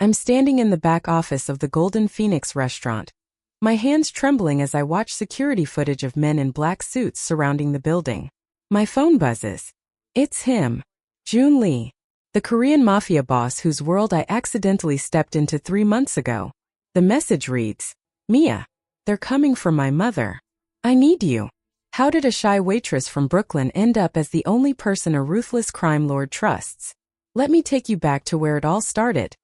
I'm standing in the back office of the Golden Phoenix restaurant, my hands trembling as I watch security footage of men in black suits surrounding the building. My phone buzzes. It's him, Joon Lee, the Korean Mafia boss whose world I accidentally stepped into 3 months ago. The message reads, "Mia, they're coming for my mother. I need you." How did a shy waitress from Brooklyn end up as the only person a ruthless crime lord trusts? Let me take you back to where it all started.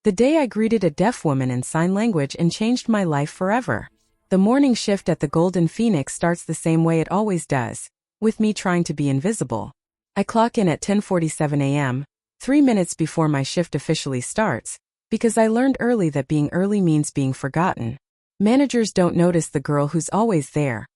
The day I greeted a deaf woman in sign language and changed my life forever. The morning shift at the Golden Phoenix starts the same way it always does, with me trying to be invisible. I clock in at 10:47 a.m., 3 minutes before my shift officially starts, because I learned early that being early means being forgotten. Managers don't notice the girl who's always there,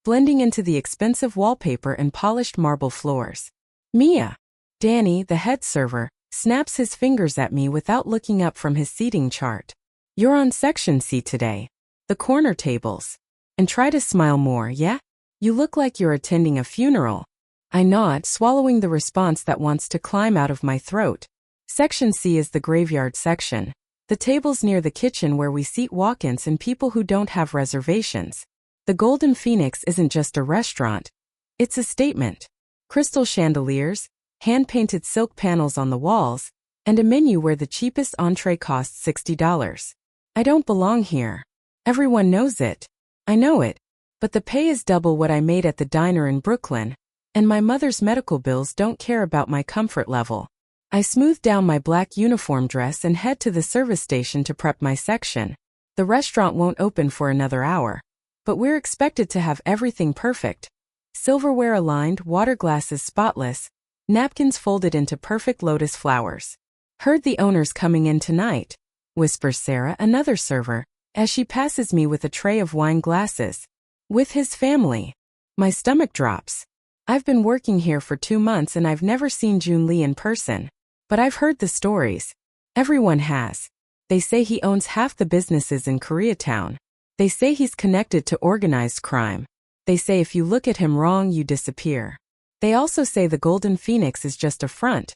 blending into the expensive wallpaper and polished marble floors. Mia. Danny, the head server, snaps his fingers at me without looking up from his seating chart. "You're on section C today. The corner tables. And try to smile more, yeah? You look like you're attending a funeral." I nod, swallowing the response that wants to climb out of my throat. Section C is the graveyard section. The tables near the kitchen where we seat walk-ins and people who don't have reservations. The Golden Phoenix isn't just a restaurant. It's a statement. Crystal chandeliers, hand-painted silk panels on the walls, and a menu where the cheapest entree costs $60. I don't belong here. Everyone knows it. I know it. But the pay is double what I made at the diner in Brooklyn, and my mother's medical bills don't care about my comfort level. I smooth down my black uniform dress and head to the service station to prep my section. The restaurant won't open for another hour, but we're expected to have everything perfect. Silverware aligned, water glasses spotless, napkins folded into perfect lotus flowers. "Heard the owner's coming in tonight," whispers Sarah, another server, as she passes me with a tray of wine glasses. "With his family." My stomach drops. I've been working here for 2 months and I've never seen Joon Lee in person. But I've heard the stories. Everyone has. They say he owns half the businesses in Koreatown. They say he's connected to organized crime. They say if you look at him wrong, you disappear. They also say the Golden Phoenix is just a front.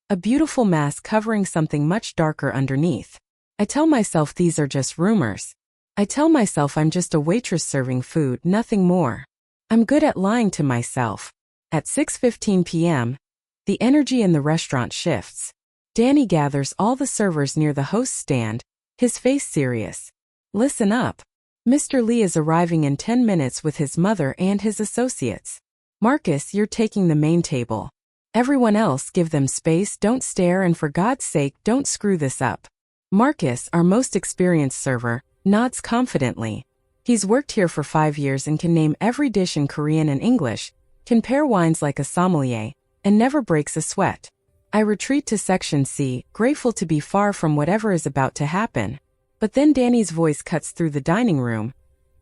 A beautiful mask covering something much darker underneath. I tell myself these are just rumors. I tell myself I'm just a waitress serving food, nothing more. I'm good at lying to myself. At 6:15 p.m., the energy in the restaurant shifts. Danny gathers all the servers near the host stand, his face serious. "Listen up. Mr. Lee is arriving in 10 minutes with his mother and his associates. Marcus, you're taking the main table. Everyone else, give them space, don't stare, and for God's sake, don't screw this up." Marcus, our most experienced server, nods confidently. He's worked here for 5 years and can name every dish in Korean and English, can pair wines like a sommelier, and never breaks a sweat. I retreat to section C, grateful to be far from whatever is about to happen. But then Danny's voice cuts through the dining room.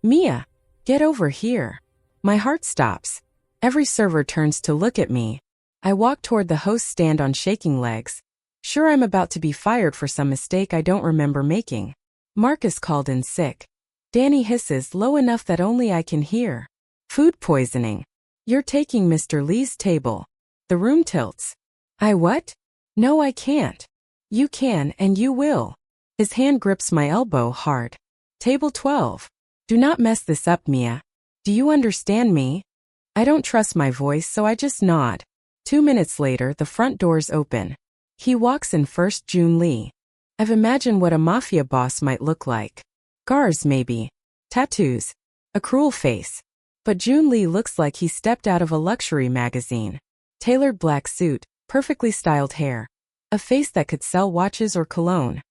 "Mia, get over here." My heart stops. Every server turns to look at me. I walk toward the host stand on shaking legs. Sure, I'm about to be fired for some mistake I don't remember making. Marcus called in sick. Danny hisses low enough that only I can hear. "Food poisoning. You're taking Mr. Lee's table." The room tilts. "I what? No, I can't." "You can and you will." His hand grips my elbow hard. "Table 12. Do not mess this up, Mia. Do you understand me?" I don't trust my voice, so I just nod. 2 minutes later, the front doors open. He walks in first, Joon Lee. I've imagined what a mafia boss might look like. Scars, maybe. Tattoos. A cruel face. But Joon Lee looks like he stepped out of a luxury magazine. Tailored black suit, perfectly styled hair. A face that could sell watches or cologne.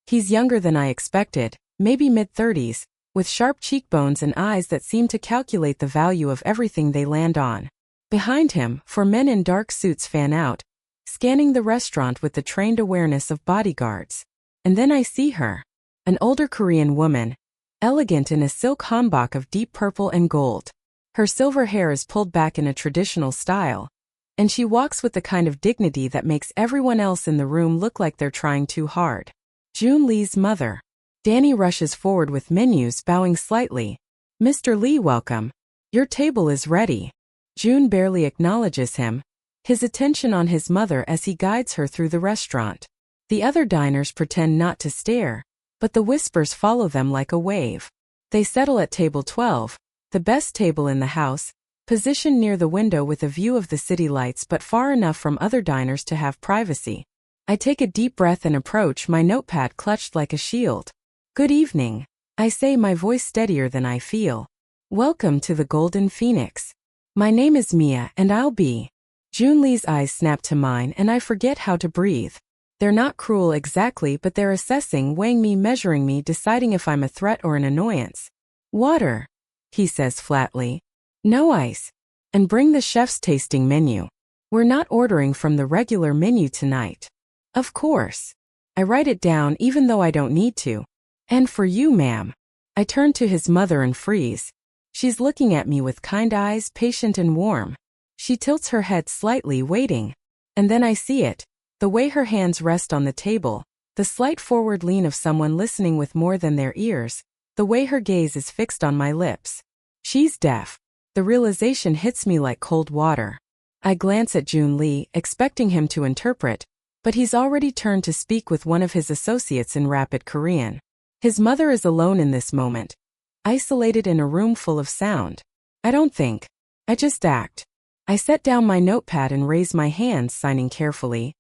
He's younger than I expected, maybe mid-30s, with sharp cheekbones and eyes that seem to calculate the value of everything they land on. Behind him, 4 men in dark suits fan out, scanning the restaurant with the trained awareness of bodyguards. And then I see her. An older Korean woman, elegant in a silk hanbok of deep purple and gold. Her silver hair is pulled back in a traditional style, and she walks with the kind of dignity that makes everyone else in the room look like they're trying too hard. Joon Lee's mother. Danny rushes forward with menus, bowing slightly. "Mr. Lee, welcome. Your table is ready." Joon barely acknowledges him, his attention on his mother as he guides her through the restaurant. The other diners pretend not to stare, but the whispers follow them like a wave. They settle at table 12, the best table in the house, positioned near the window with a view of the city lights but far enough from other diners to have privacy. I take a deep breath and approach, my notepad clutched like a shield. Good evening, I say, my voice steadier than I feel. Welcome to the Golden Phoenix. My name is Mia and I'll be. Joon Lee's eyes snap to mine and I forget how to breathe. They're not cruel exactly, but they're assessing, weighing me, measuring me, deciding if I'm a threat or an annoyance. Water, he says flatly. No ice. And bring the chef's tasting menu. We're not ordering from the regular menu tonight. Of course. I write it down even though I don't need to. And for you, ma'am. I turn to his mother and freeze. She's looking at me with kind eyes, patient and warm. She tilts her head slightly, waiting. And then I see it. The way her hands rest on the table, the slight forward lean of someone listening with more than their ears, the way her gaze is fixed on my lips. She's deaf. The realization hits me like cold water. I glance at Joon Lee, expecting him to interpret, but he's already turned to speak with one of his associates in rapid Korean. His mother is alone in this moment, isolated in a room full of sound. I don't think. I just act. I set down my notepad and raise my hands, signing carefully.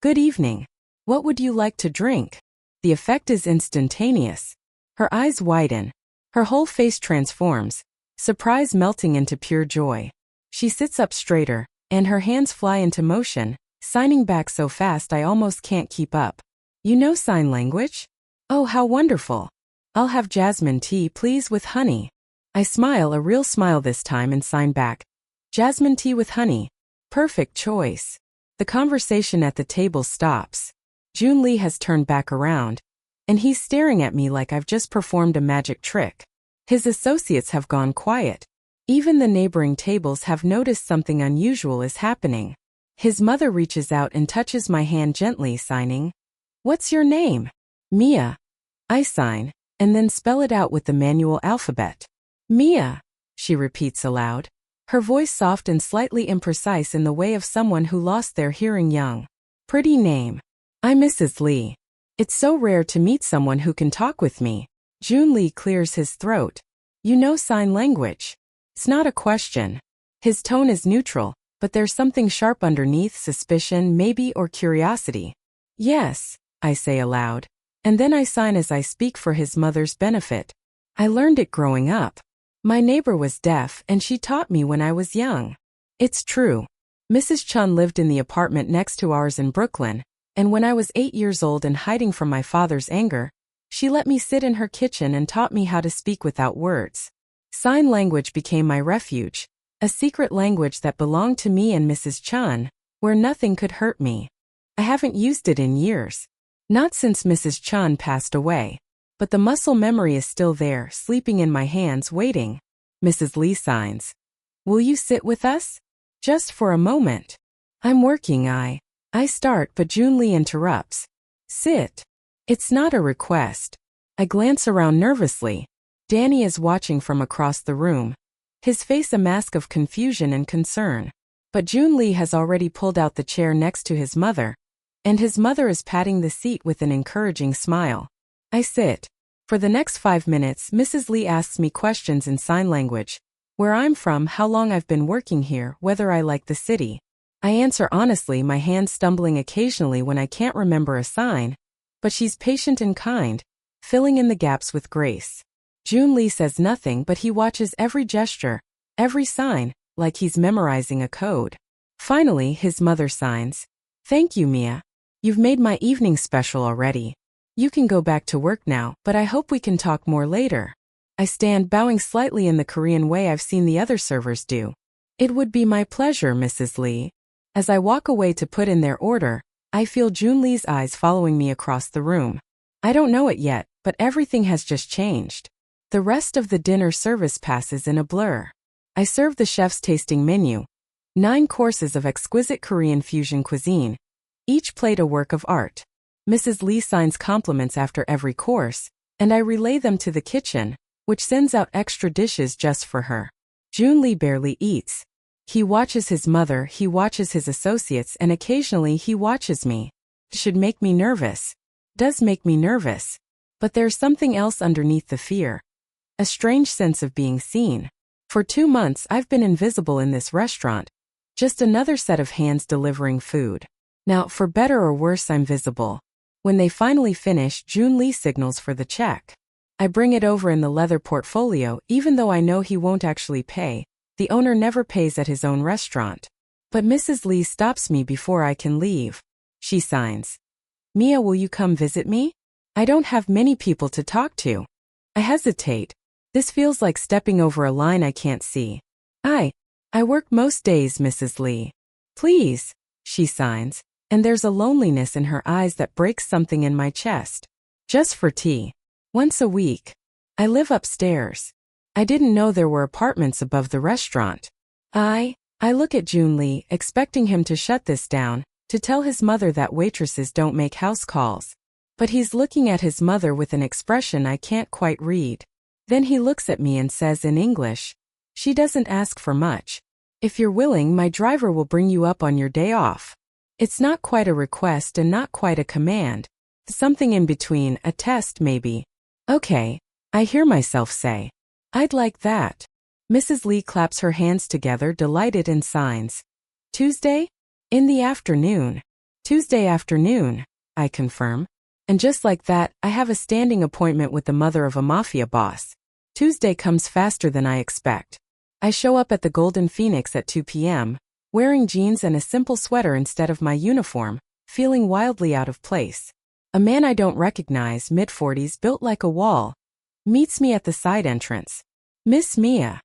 Good evening. What would you like to drink? The effect is instantaneous. Her eyes widen. Her whole face transforms, surprise melting into pure joy. She sits up straighter, and her hands fly into motion, signing back so fast I almost can't keep up. You know sign language? Oh, how wonderful. I'll have jasmine tea, please, with honey. I smile, a real smile this time, and sign back. Jasmine tea with honey. Perfect choice. The conversation at the table stops. Joon Lee has turned back around, and he's staring at me like I've just performed a magic trick. His associates have gone quiet. Even the neighboring tables have noticed something unusual is happening. His mother reaches out and touches my hand gently, signing. What's your name? Mia. I sign, and then spell it out with the manual alphabet. Mia, she repeats aloud. Her voice soft and slightly imprecise in the way of someone who lost their hearing young. Pretty name. I'm Mrs. Lee. It's so rare to meet someone who can talk with me. Joon Lee clears his throat. You know sign language. It's not a question. His tone is neutral, but there's something sharp underneath, suspicion, maybe, or curiosity. Yes, I say aloud. And then I sign as I speak for his mother's benefit. I learned it growing up. My neighbor was deaf and she taught me when I was young. It's true. Mrs. Chun lived in the apartment next to ours in Brooklyn, and when I was 8 years old and hiding from my father's anger, she let me sit in her kitchen and taught me how to speak without words. Sign language became my refuge, a secret language that belonged to me and Mrs. Chun, where nothing could hurt me. I haven't used it in years. Not since Mrs. Chun passed away. But the muscle memory is still there, sleeping in my hands, waiting. Mrs. Lee signs. Will you sit with us? Just for a moment. I'm working, I start, but Joon Lee interrupts. Sit. It's not a request. I glance around nervously. Danny is watching from across the room, his face a mask of confusion and concern. But Joon Lee has already pulled out the chair next to his mother, and his mother is patting the seat with an encouraging smile. I sit. For the next 5 minutes, Mrs. Lee asks me questions in sign language. Where I'm from, how long I've been working here, whether I like the city. I answer honestly, my hands stumbling occasionally when I can't remember a sign. But she's patient and kind, filling in the gaps with grace. Joon Lee says nothing, but he watches every gesture, every sign, like he's memorizing a code. Finally, his mother signs. Thank you, Mia. You've made my evening special already. You can go back to work now, but I hope we can talk more later. I stand, bowing slightly in the Korean way I've seen the other servers do. It would be my pleasure, Mrs. Lee. As I walk away to put in their order, I feel Joon Lee's eyes following me across the room. I don't know it yet, but everything has just changed. The rest of the dinner service passes in a blur. I serve the chef's tasting menu. 9 courses of exquisite Korean fusion cuisine, each plate a work of art. Mrs. Lee signs compliments after every course, and I relay them to the kitchen, which sends out extra dishes just for her. Joon Lee barely eats. He watches his mother, he watches his associates, and occasionally he watches me. Should make me nervous. Does make me nervous. But there's something else underneath the fear. A strange sense of being seen. For 2 months I've been invisible in this restaurant. Just another set of hands delivering food. Now, for better or worse, I'm visible. When they finally finish, Joon Lee signals for the check. I bring it over in the leather portfolio, even though I know he won't actually pay. The owner never pays at his own restaurant. But Mrs. Lee stops me before I can leave. She signs. Mia, will you come visit me? I don't have many people to talk to. I hesitate. This feels like stepping over a line I can't see. I work most days, Mrs. Lee. Please, she signs, and there's a loneliness in her eyes that breaks something in my chest. Just for tea. Once a week. I live upstairs. I didn't know there were apartments above the restaurant. I look at Joon Lee, expecting him to shut this down, to tell his mother that waitresses don't make house calls. But he's looking at his mother with an expression I can't quite read. Then he looks at me and says in English, she doesn't ask for much. If you're willing, my driver will bring you up on your day off. It's not quite a request and not quite a command. Something in between, a test maybe. Okay, I hear myself say. I'd like that. Mrs. Lee claps her hands together, delighted, and signs. Tuesday? In the afternoon. Tuesday afternoon, I confirm. And just like that, I have a standing appointment with the mother of a Mafia boss. Tuesday comes faster than I expect. I show up at the Golden Phoenix at 2 p.m., wearing jeans and a simple sweater instead of my uniform, feeling wildly out of place. A man I don't recognize, mid-40s, built like a wall, meets me at the side entrance. Miss Mia.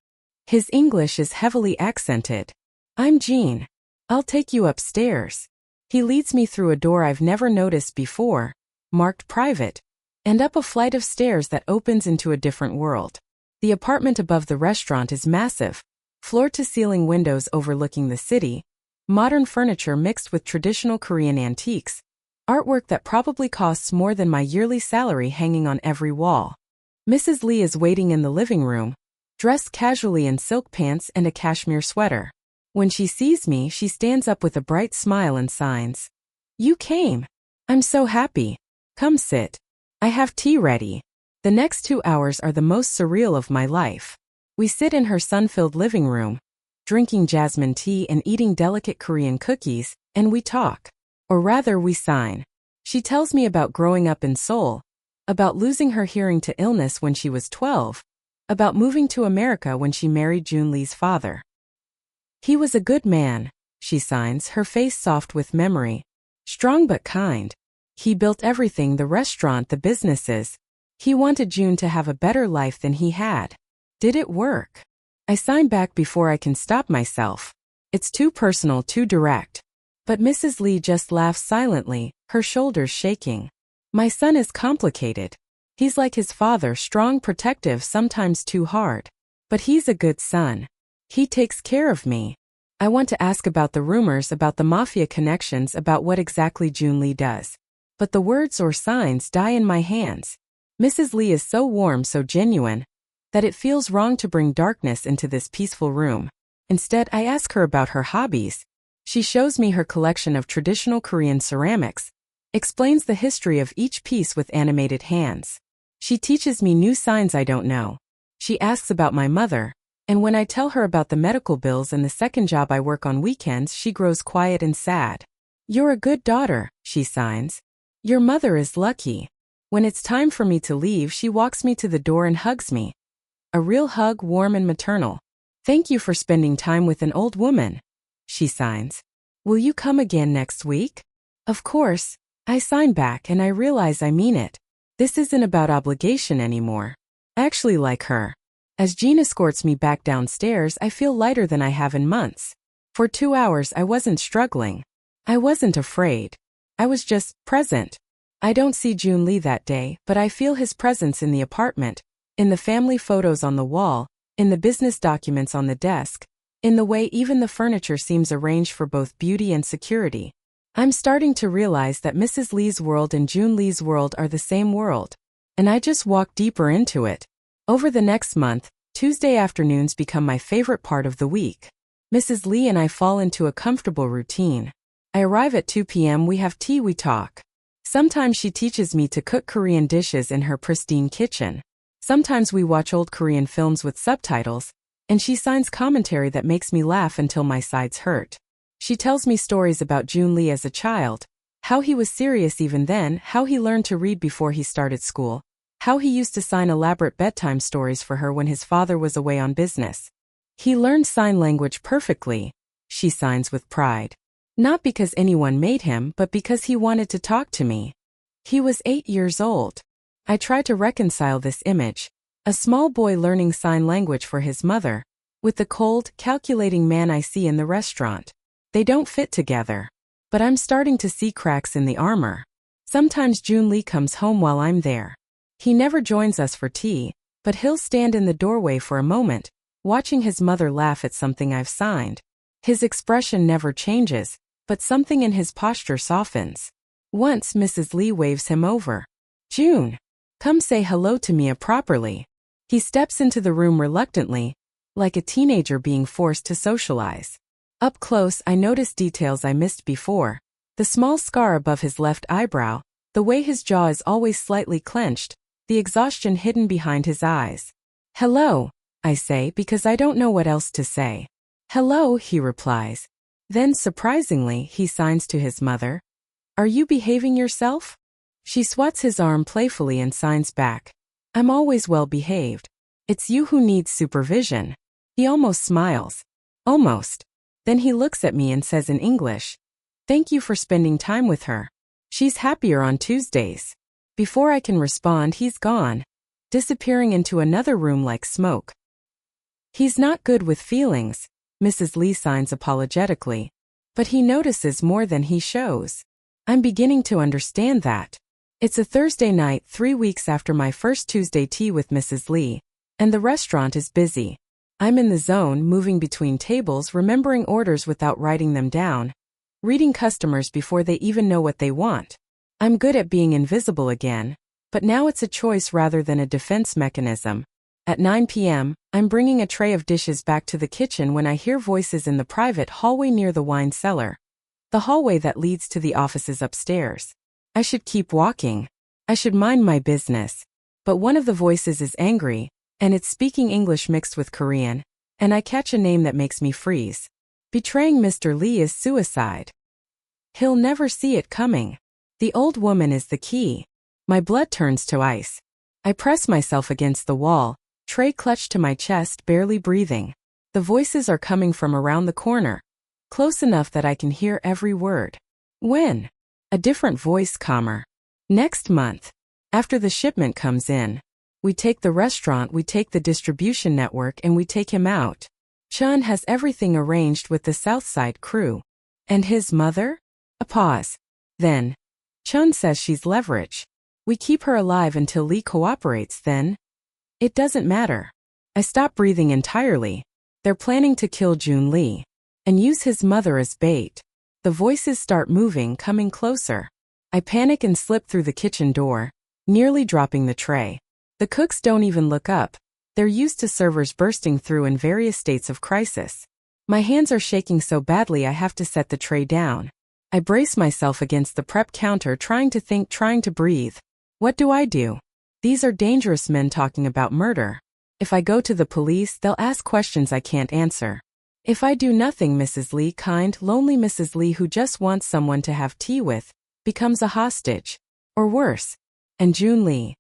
His English is heavily accented. I'm Jean. I'll take you upstairs. He leads me through a door I've never noticed before, marked private, and up a flight of stairs that opens into a different world. The apartment above the restaurant is massive, floor-to-ceiling windows overlooking the city, modern furniture mixed with traditional Korean antiques, artwork that probably costs more than my yearly salary hanging on every wall. Mrs. Lee is waiting in the living room, dressed casually in silk pants and a cashmere sweater. When she sees me, she stands up with a bright smile and signs. You came. I'm so happy. Come sit. I have tea ready. The next 2 hours are the most surreal of my life. We sit in her sun-filled living room, drinking jasmine tea and eating delicate Korean cookies, and we talk. Or rather, we sign. She tells me about growing up in Seoul, about losing her hearing to illness when she was 12, about moving to America when she married Joon Lee's father. He was a good man, she signs, her face soft with memory. Strong but kind. He built everything, the restaurant, the businesses. He wanted Joon to have a better life than he had. Did it work? I sign back before I can stop myself. It's too personal, too direct. But Mrs. Lee just laughs silently, her shoulders shaking. My son is complicated. He's like his father, strong, protective, sometimes too hard. But he's a good son. He takes care of me. I want to ask about the rumors, about the Mafia connections, about what exactly Joon Lee does. But the words or signs die in my hands. Mrs. Lee is so warm, so genuine, that it feels wrong to bring darkness into this peaceful room. Instead, I ask her about her hobbies. She shows me her collection of traditional Korean ceramics, explains the history of each piece with animated hands. She teaches me new signs I don't know. She asks about my mother, and when I tell her about the medical bills and the second job I work on weekends, she grows quiet and sad. You're a good daughter, she signs. Your mother is lucky. When it's time for me to leave, she walks me to the door and hugs me. A real hug, warm and maternal. Thank you for spending time with an old woman, she signs. Will you come again next week? Of course. I sign back and I realize I mean it. This isn't about obligation anymore. I actually like her. As Jean escorts me back downstairs, I feel lighter than I have in months. For 2 hours, I wasn't struggling. I wasn't afraid. I was just present. I don't see Joon Lee that day, but I feel his presence in the apartment, in the family photos on the wall, in the business documents on the desk, in the way even the furniture seems arranged for both beauty and security. I'm starting to realize that Mrs. Lee's world and Joon Lee's world are the same world, and I just walk deeper into it. Over the next month, Tuesday afternoons become my favorite part of the week. Mrs. Lee and I fall into a comfortable routine. I arrive at 2 p.m. We have tea, we talk. Sometimes she teaches me to cook Korean dishes in her pristine kitchen. Sometimes we watch old Korean films with subtitles, and she signs commentary that makes me laugh until my sides hurt. She tells me stories about Joon Lee as a child, how he was serious even then, how he learned to read before he started school, how he used to sign elaborate bedtime stories for her when his father was away on business. He learned sign language perfectly, she signs with pride. Not because anyone made him, but because he wanted to talk to me. He was 8 years old. I try to reconcile this image, a small boy learning sign language for his mother, with the cold, calculating man I see in the restaurant. They don't fit together. But I'm starting to see cracks in the armor. Sometimes Joon Lee comes home while I'm there. He never joins us for tea, but he'll stand in the doorway for a moment, watching his mother laugh at something I've signed. His expression never changes, but something in his posture softens. Once Mrs. Lee waves him over. Joon, come say hello to Mia properly. He steps into the room reluctantly, like a teenager being forced to socialize. Up close, I notice details I missed before. The small scar above his left eyebrow, the way his jaw is always slightly clenched, the exhaustion hidden behind his eyes. Hello, I say because I don't know what else to say. Hello, he replies. Then, surprisingly, he signs to his mother. Are you behaving yourself? She swats his arm playfully and signs back. I'm always well behaved. It's you who needs supervision. He almost smiles. Almost. Then he looks at me and says in English, thank you for spending time with her. She's happier on Tuesdays. Before I can respond, he's gone, disappearing into another room like smoke. He's not good with feelings, Mrs. Lee signs apologetically. But he notices more than he shows. I'm beginning to understand that. It's a Thursday night 3 weeks after my first Tuesday tea with Mrs. Lee, and the restaurant is busy. I'm in the zone, moving between tables, remembering orders without writing them down, reading customers before they even know what they want. I'm good at being invisible again, but now it's a choice rather than a defense mechanism. At 9 p.m., I'm bringing a tray of dishes back to the kitchen when I hear voices in the private hallway near the wine cellar. The hallway that leads to the offices upstairs. I should keep walking. I should mind my business. But one of the voices is angry, and it's speaking English mixed with Korean, and I catch a name that makes me freeze. Betraying Mr. Lee is suicide. He'll never see it coming. The old woman is the key. My blood turns to ice. I press myself against the wall, tray clutched to my chest, barely breathing. The voices are coming from around the corner, close enough that I can hear every word. When? A different voice, calmer. Next month. After the shipment comes in. We take the restaurant, we take the distribution network, and we take him out. Chun has everything arranged with the Southside crew. And his mother? A pause. Then. Chun says she's leverage. We keep her alive until Lee cooperates, then. It doesn't matter. I stop breathing entirely. They're planning to kill Joon Lee. And use his mother as bait. The voices start moving, coming closer. I panic and slip through the kitchen door, nearly dropping the tray. The cooks don't even look up. They're used to servers bursting through in various states of crisis. My hands are shaking so badly I have to set the tray down. I brace myself against the prep counter, trying to think, trying to breathe. What do I do? These are dangerous men talking about murder. If I go to the police, they'll ask questions I can't answer. If I do nothing, Mrs. Lee, kind, lonely Mrs. Lee who just wants someone to have tea with, becomes a hostage. Or worse. And Joon Lee.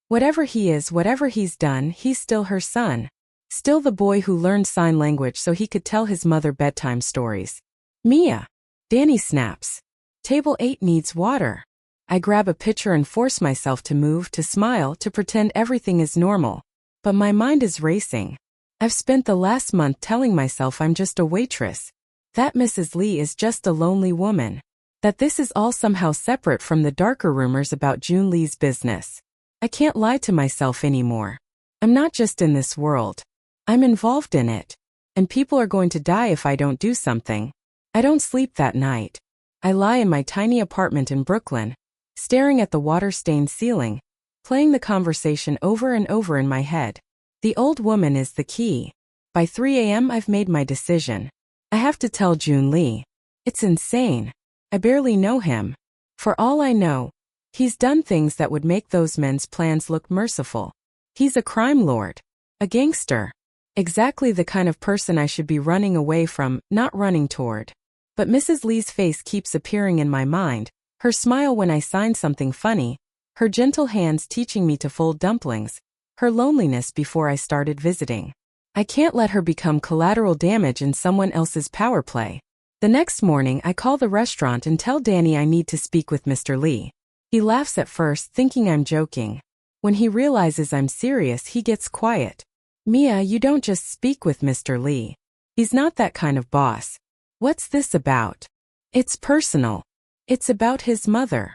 Whatever he is, whatever he's done, he's still her son. Still the boy who learned sign language so he could tell his mother bedtime stories. Mia. Danny snaps. Table 8 needs water. I grab a pitcher and force myself to move, to smile, to pretend everything is normal. But my mind is racing. I've spent the last month telling myself I'm just a waitress. That Mrs. Lee is just a lonely woman. That this is all somehow separate from the darker rumors about Joon Lee's business. I can't lie to myself anymore. I'm not just in this world. I'm involved in it. And people are going to die if I don't do something. I don't sleep that night. I lie in my tiny apartment in Brooklyn, staring at the water-stained ceiling, playing the conversation over and over in my head. The old woman is the key. By 3 a.m. I've made my decision. I have to tell Joon Lee. It's insane. I barely know him. For all I know, he's done things that would make those men's plans look merciful. He's a crime lord. A gangster. Exactly the kind of person I should be running away from, not running toward. But Mrs. Lee's face keeps appearing in my mind, her smile when I sign something funny, her gentle hands teaching me to fold dumplings, her loneliness before I started visiting. I can't let her become collateral damage in someone else's power play. The next morning I call the restaurant and tell Danny I need to speak with Mr. Lee. He laughs at first, thinking I'm joking. When he realizes I'm serious, he gets quiet. Mia, you don't just speak with Mr. Lee. He's not that kind of boss. What's this about? It's personal. It's about his mother.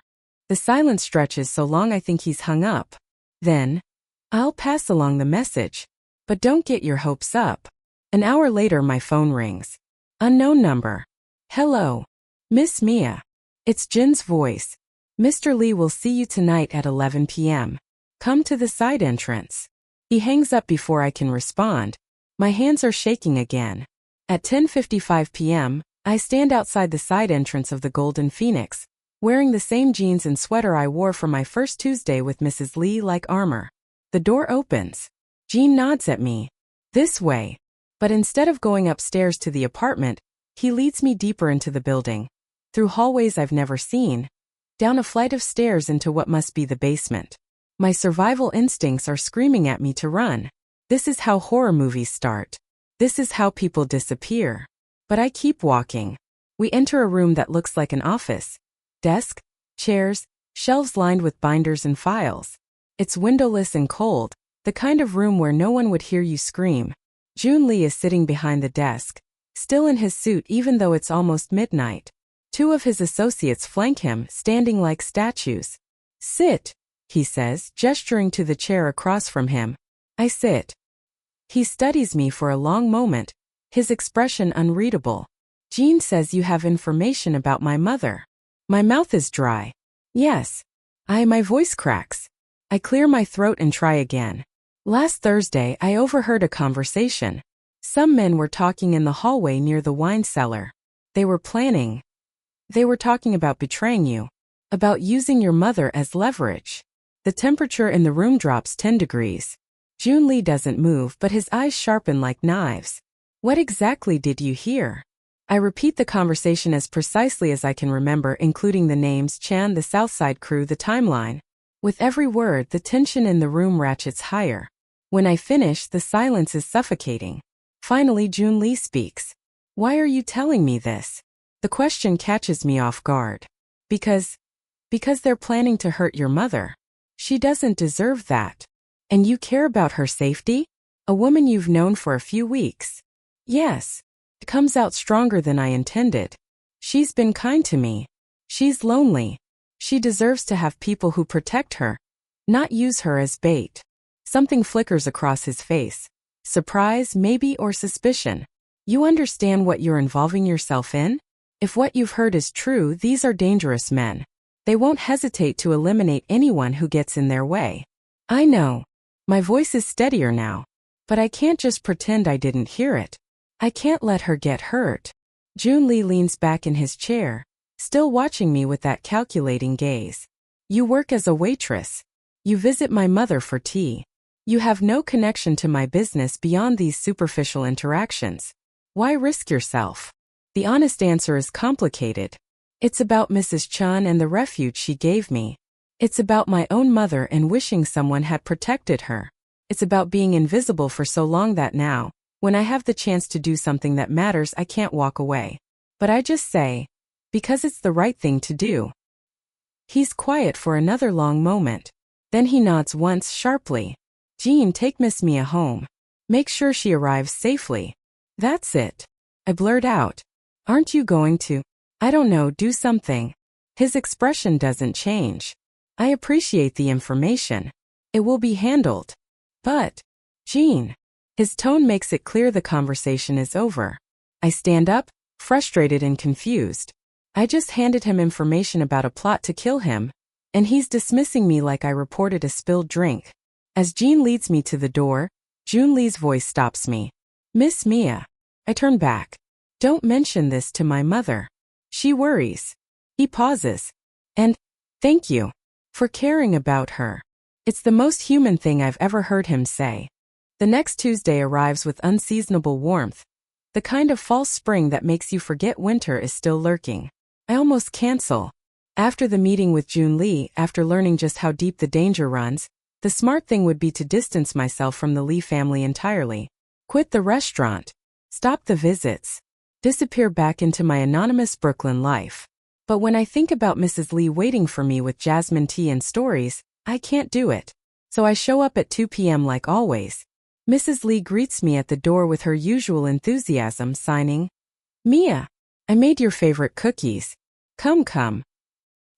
The silence stretches so long I think he's hung up. Then, I'll pass along the message. But don't get your hopes up. An hour later my phone rings. Unknown number. Hello. Miss Mia. It's Jin's voice. Mr. Lee will see you tonight at 11 p.m. Come to the side entrance. He hangs up before I can respond. My hands are shaking again. At 10:55 p.m., I stand outside the side entrance of the Golden Phoenix, wearing the same jeans and sweater I wore for my first Tuesday with Mrs. Lee like armor. The door opens. Jean nods at me. This way. But instead of going upstairs to the apartment, he leads me deeper into the building, through hallways I've never seen, down a flight of stairs into what must be the basement. My survival instincts are screaming at me to run. This is how horror movies start. This is how people disappear. But I keep walking. We enter a room that looks like an office. Desk, chairs, shelves lined with binders and files. It's windowless and cold, the kind of room where no one would hear you scream. Joon Lee is sitting behind the desk, still in his suit even though it's almost midnight. Two of his associates flank him, standing like statues. Sit, he says, gesturing to the chair across from him. I sit. He studies me for a long moment, his expression unreadable. Jean says you have information about my mother. My mouth is dry. Yes. My voice cracks. I clear my throat and try again. Last Thursday I overheard a conversation. Some men were talking in the hallway near the wine cellar. They were planning. They were talking about betraying you. About using your mother as leverage. The temperature in the room drops 10 degrees. Joon Lee doesn't move but his eyes sharpen like knives. What exactly did you hear? I repeat the conversation as precisely as I can remember, including the names, Chan, the Southside crew, the timeline. With every word, the tension in the room ratchets higher. When I finish, the silence is suffocating. Finally, Joon Lee speaks. Why are you telling me this? The question catches me off guard. Because they're planning to hurt your mother. She doesn't deserve that. And you care about her safety? A woman you've known for a few weeks. Yes. It comes out stronger than I intended. She's been kind to me. She's lonely. She deserves to have people who protect her, not use her as bait. Something flickers across his face. Surprise, maybe, or suspicion. You understand what you're involving yourself in? If what you've heard is true, these are dangerous men. They won't hesitate to eliminate anyone who gets in their way. I know. My voice is steadier now. But I can't just pretend I didn't hear it. I can't let her get hurt. Joon Lee leans back in his chair, still watching me with that calculating gaze. You work as a waitress. You visit my mother for tea. You have no connection to my business beyond these superficial interactions. Why risk yourself? The honest answer is complicated. It's about Mrs. Chun and the refuge she gave me. It's about my own mother and wishing someone had protected her. It's about being invisible for so long that now, when I have the chance to do something that matters, I can't walk away. But I just say, because it's the right thing to do. He's quiet for another long moment. Then he nods once sharply. Jean, take Miss Mia home. Make sure she arrives safely. That's it. I blurt out. Aren't you going to, I don't know, do something? His expression doesn't change. I appreciate the information. It will be handled. But, Jean. His tone makes it clear the conversation is over. I stand up, frustrated and confused. I just handed him information about a plot to kill him, and he's dismissing me like I reported a spilled drink. As Jean leads me to the door, Joon Lee's voice stops me. Miss Mia. I turn back. Don't mention this to my mother. She worries. He pauses. And, thank you for caring about her. It's the most human thing I've ever heard him say. The next Tuesday arrives with unseasonable warmth, the kind of false spring that makes you forget winter is still lurking. I almost cancel. After the meeting with Joon Lee, after learning just how deep the danger runs, the smart thing would be to distance myself from the Lee family entirely. Quit the restaurant. Stop the visits. Disappear back into my anonymous Brooklyn life. But when I think about Mrs. Lee waiting for me with jasmine tea and stories, I can't do it. So I show up at 2 p.m. like always. Mrs. Lee greets me at the door with her usual enthusiasm, signing, "Mia, I made your favorite cookies. Come, come."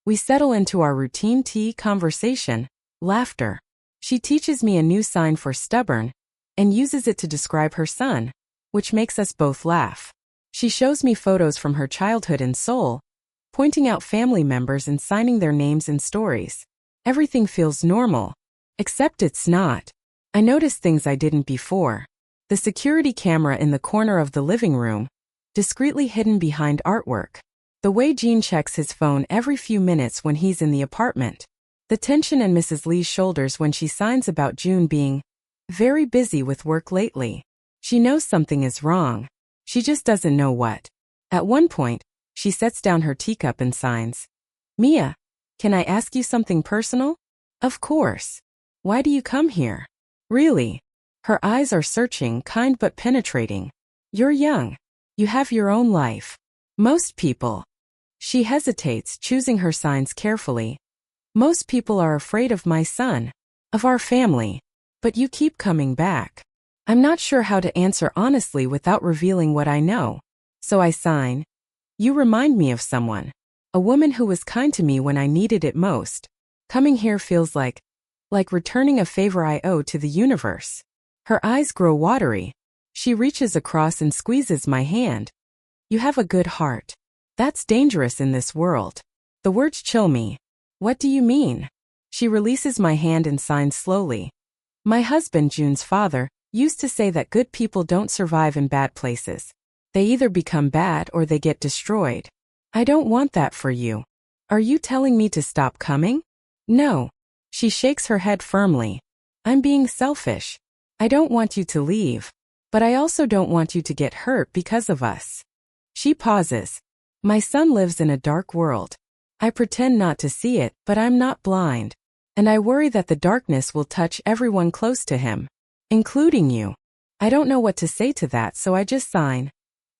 We settle into our routine tea conversation, laughter. She teaches me a new sign for stubborn, and uses it to describe her son, which makes us both laugh. She shows me photos from her childhood in Seoul, pointing out family members and signing their names in stories. Everything feels normal, except it's not. I notice things I didn't before. The security camera in the corner of the living room, discreetly hidden behind artwork. The way Jean checks his phone every few minutes when he's in the apartment. The tension in Mrs. Lee's shoulders when she signs about June being very busy with work lately. She knows something is wrong. She just doesn't know what. At one point, she sets down her teacup and signs, "Mia, can I ask you something personal?" "Of course. Why do you come here?" "Really?" Her eyes are searching, kind but penetrating. "You're young. You have your own life. Most people." She hesitates, choosing her signs carefully. "Most people are afraid of my son, of our family. But you keep coming back." I'm not sure how to answer honestly without revealing what I know. So I sign, "You remind me of someone. A woman who was kind to me when I needed it most. Coming here feels like returning a favor I owe to the universe." Her eyes grow watery. She reaches across and squeezes my hand. "You have a good heart. That's dangerous in this world." The words chill me. "What do you mean?" She releases my hand and signs slowly. "My husband, June's father, used to say that good people don't survive in bad places. They either become bad or they get destroyed. I don't want that for you. Are you telling me to stop coming?" "No." She shakes her head firmly. "I'm being selfish. I don't want you to leave. But I also don't want you to get hurt because of us." She pauses. "My son lives in a dark world. I pretend not to see it, but I'm not blind. And I worry that the darkness will touch everyone close to him, including you." I don't know what to say to that, so I just sign.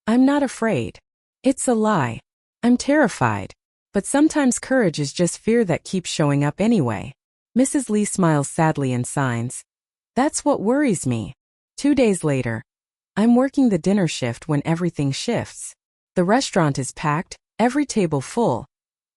"I'm not afraid." It's a lie. I'm terrified. But sometimes courage is just fear that keeps showing up anyway. Mrs. Lee smiles sadly and signs, "That's what worries me." 2 days later, I'm working the dinner shift when everything shifts. The restaurant is packed, every table full,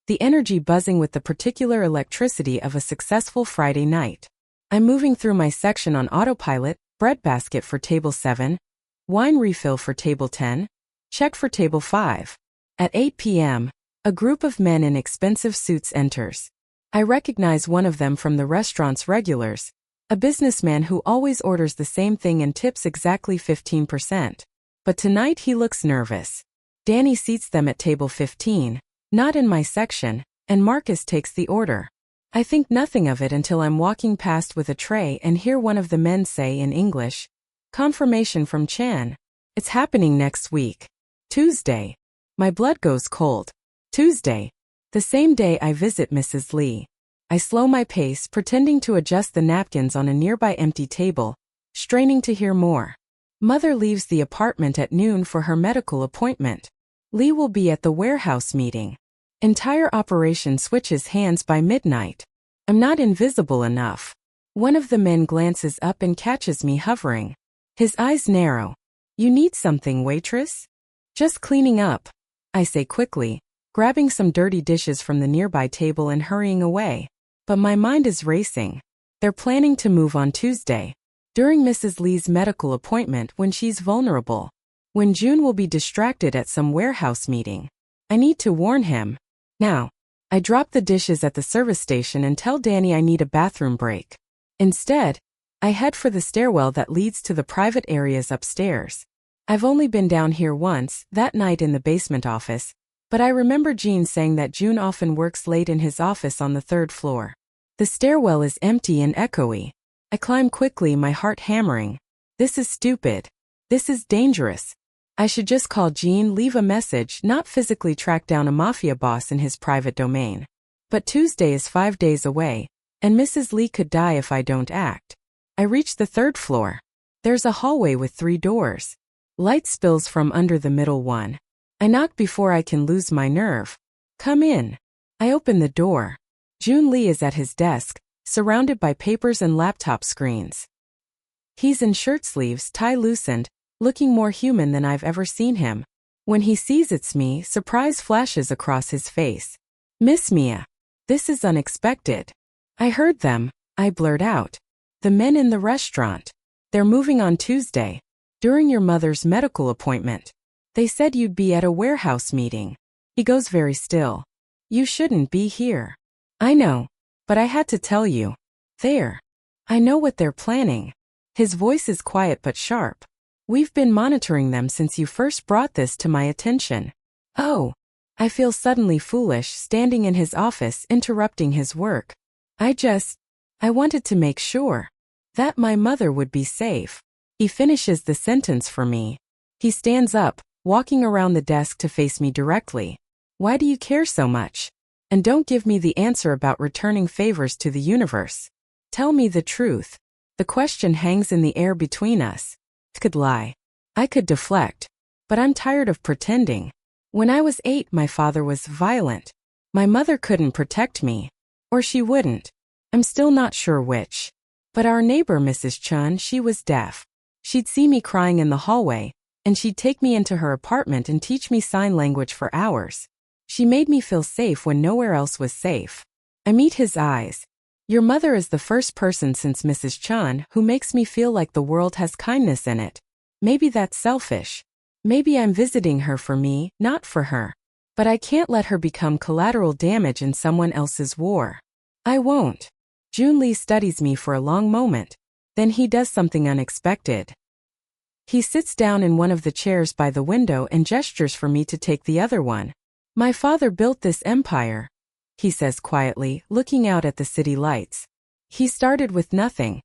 the energy buzzing with the particular electricity of a successful Friday night. I'm moving through my section on autopilot, breadbasket for table 7, wine refill for table 10, check for table 5. At 8 p.m., a group of men in expensive suits enters. I recognize one of them from the restaurant's regulars, a businessman who always orders the same thing and tips exactly 15%. But tonight he looks nervous. Danny seats them at table 15, not in my section, and Marcus takes the order. I think nothing of it until I'm walking past with a tray and hear one of the men say in English, "Confirmation from Chan. It's happening next week. Tuesday." My blood goes cold. Tuesday. The same day I visit Mrs. Lee. I slow my pace, pretending to adjust the napkins on a nearby empty table, straining to hear more. Mother leaves the apartment at noon for her medical appointment. Lee will be at the warehouse meeting. Entire operation switches hands by midnight. I'm not invisible enough. One of the men glances up and catches me hovering. His eyes narrow. "You need something, waitress?" "Just cleaning up," I say quickly, grabbing some dirty dishes from the nearby table and hurrying away. But my mind is racing. They're planning to move on Tuesday, during Mrs. Lee's medical appointment when she's vulnerable. When June will be distracted at some warehouse meeting. I need to warn him. Now, I drop the dishes at the service station and tell Danny I need a bathroom break. Instead, I head for the stairwell that leads to the private areas upstairs. I've only been down here once, that night in the basement office, But I remember Jean saying that Joon often works late in his office on the third floor. The stairwell is empty and echoey. I climb quickly, my heart hammering. This is stupid. This is dangerous. I should just call Jean, leave a message, not physically track down a mafia boss in his private domain. But Tuesday is 5 days away, and Mrs. Lee could die if I don't act. I reach the third floor. There's a hallway with 3 doors. Light spills from under the middle one. I knock before I can lose my nerve. Come in. I open the door. Joon Lee is at his desk, surrounded by papers and laptop screens. He's in shirt sleeves, tie loosened, looking more human than I've ever seen him. When he sees it's me, surprise flashes across his face. Miss Mia. This is unexpected. I heard them, I blurt out. The men in the restaurant. They're moving on Tuesday. During your mother's medical appointment. They said you'd be at a warehouse meeting. He goes very still. You shouldn't be here. I know, but I had to tell you. There. I know what they're planning. His voice is quiet but sharp. We've been monitoring them since you first brought this to my attention. Oh. I feel suddenly foolish standing in his office interrupting his work. I wanted to make sure that my mother would be safe. He finishes the sentence for me. He stands up, walking around the desk to face me directly. Why do you care so much? And don't give me the answer about returning favors to the universe. Tell me the truth. The question hangs in the air between us. I could lie. I could deflect. But I'm tired of pretending. When I was 8, my father was violent. My mother couldn't protect me. Or she wouldn't. I'm still not sure which. But our neighbor, Mrs. Chun, she was deaf. She'd see me crying in the hallway, and she'd take me into her apartment and teach me sign language for hours. She made me feel safe when nowhere else was safe. I meet his eyes. Your mother is the first person since Mrs. Chun who makes me feel like the world has kindness in it. Maybe that's selfish. Maybe I'm visiting her for me, not for her. But I can't let her become collateral damage in someone else's war. I won't. Joon Lee studies me for a long moment. Then he does something unexpected. He sits down in one of the chairs by the window and gestures for me to take the other one. My father built this empire, he says quietly, looking out at the city lights. He started with nothing.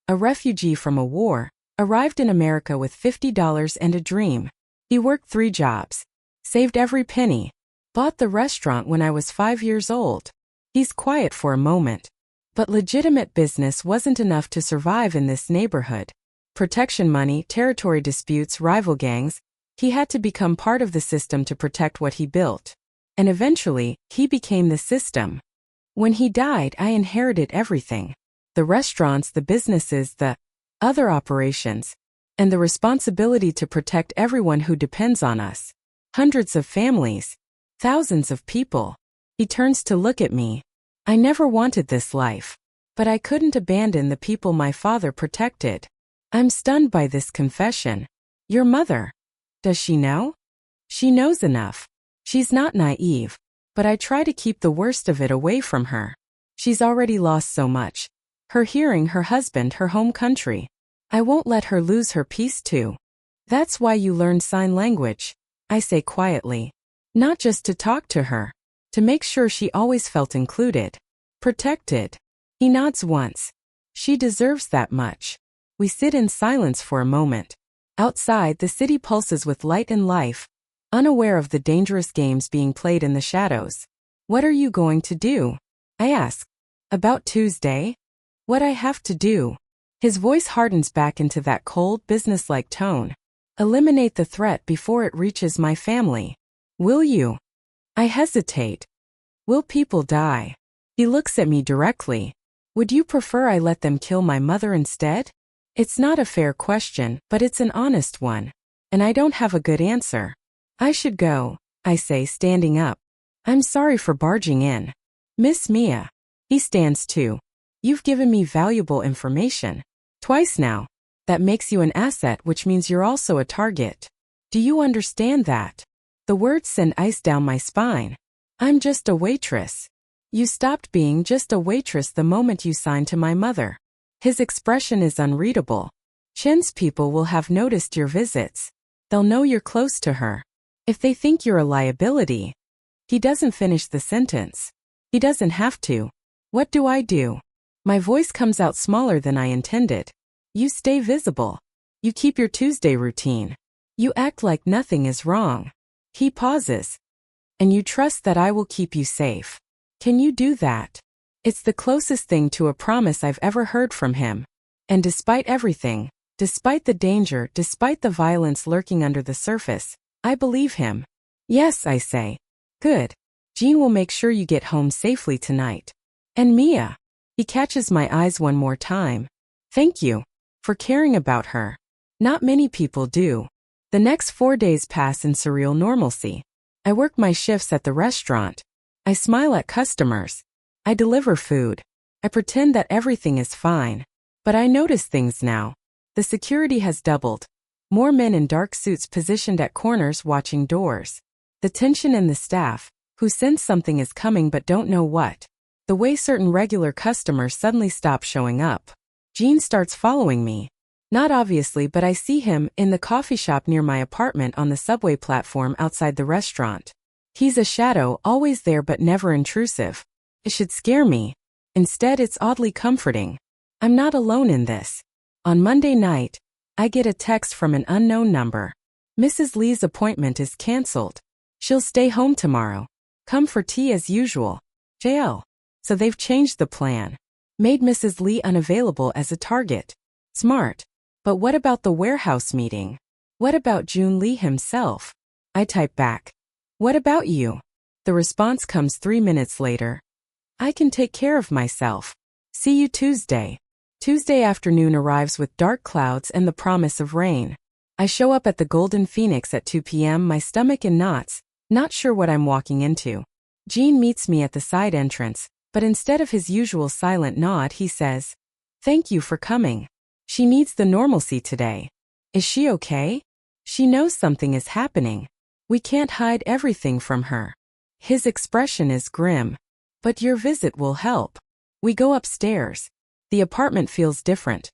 A refugee from a war, arrived in America with $50 and a dream. He worked 3 jobs, saved every penny, bought the restaurant when I was 5 years old. He's quiet for a moment. But legitimate business wasn't enough to survive in this neighborhood. Protection money, territory disputes, rival gangs. He had to become part of the system to protect what he built. And eventually, he became the system. When he died, I inherited everything. The restaurants, the businesses, the other operations, and the responsibility to protect everyone who depends on us. Hundreds of families. Thousands of people. He turns to look at me. I never wanted this life. But I couldn't abandon the people my father protected. I'm stunned by this confession. Your mother. Does she know? She knows enough. She's not naive. But I try to keep the worst of it away from her. She's already lost so much. Her hearing, her husband, her home country. I won't let her lose her peace too. That's why you learned sign language, I say quietly. Not just to talk to her. To make sure she always felt included. Protected. He nods once. She deserves that much. We sit in silence for a moment. Outside, the city pulses with light and life, unaware of the dangerous games being played in the shadows. What are you going to do? I ask. About Tuesday? What I have to do. His voice hardens back into that cold, businesslike tone. Eliminate the threat before it reaches my family. Will you? I hesitate. Will people die? He looks at me directly. Would you prefer I let them kill my mother instead? It's not a fair question, but it's an honest one. And I don't have a good answer. I should go, I say, standing up. I'm sorry for barging in. Miss Mia. He stands too. You've given me valuable information. Twice now. That makes you an asset, which means you're also a target. Do you understand that? The words send ice down my spine. I'm just a waitress. You stopped being just a waitress the moment you signed to my mother. His expression is unreadable. Chen's people will have noticed your visits. They'll know you're close to her. If they think you're a liability, He doesn't finish the sentence. He doesn't have to. What do I do? My voice comes out smaller than I intended. You stay visible. You keep your Tuesday routine. You act like nothing is wrong. He pauses. And you trust that I will keep you safe. Can you do that? It's the closest thing to a promise I've ever heard from him. And despite everything, despite the danger, despite the violence lurking under the surface, I believe him. Yes, I say. Good. Jean will make sure you get home safely tonight. And Mia. He catches my eyes one more time. Thank you. For caring about her. Not many people do. The next 4 days pass in surreal normalcy. I work my shifts at the restaurant. I smile at customers. I deliver food. I pretend that everything is fine. But I notice things now. The security has doubled. More men in dark suits positioned at corners watching doors. The tension in the staff, who sense something is coming but don't know what. The way certain regular customers suddenly stop showing up. Jean starts following me. Not obviously, but I see him in the coffee shop near my apartment on the subway platform outside the restaurant. He's a shadow, always there but never intrusive. It should scare me. Instead, it's oddly comforting. I'm not alone in this. On Monday night, I get a text from an unknown number. Mrs. Lee's appointment is cancelled. She'll stay home tomorrow. Come for tea as usual. JL. So they've changed the plan. Made Mrs. Lee unavailable as a target. Smart. But what about the warehouse meeting? What about Joon Lee himself? I type back. What about you? The response comes 3 minutes later. I can take care of myself. See you Tuesday. Tuesday afternoon arrives with dark clouds and the promise of rain. I show up at the Golden Phoenix at 2 p.m., my stomach in knots, not sure what I'm walking into. Jean meets me at the side entrance, but instead of his usual silent nod, he says, "Thank you for coming." She needs the normalcy today. Is she okay? She knows something is happening. We can't hide everything from her. His expression is grim. But your visit will help. We go upstairs. The apartment feels different.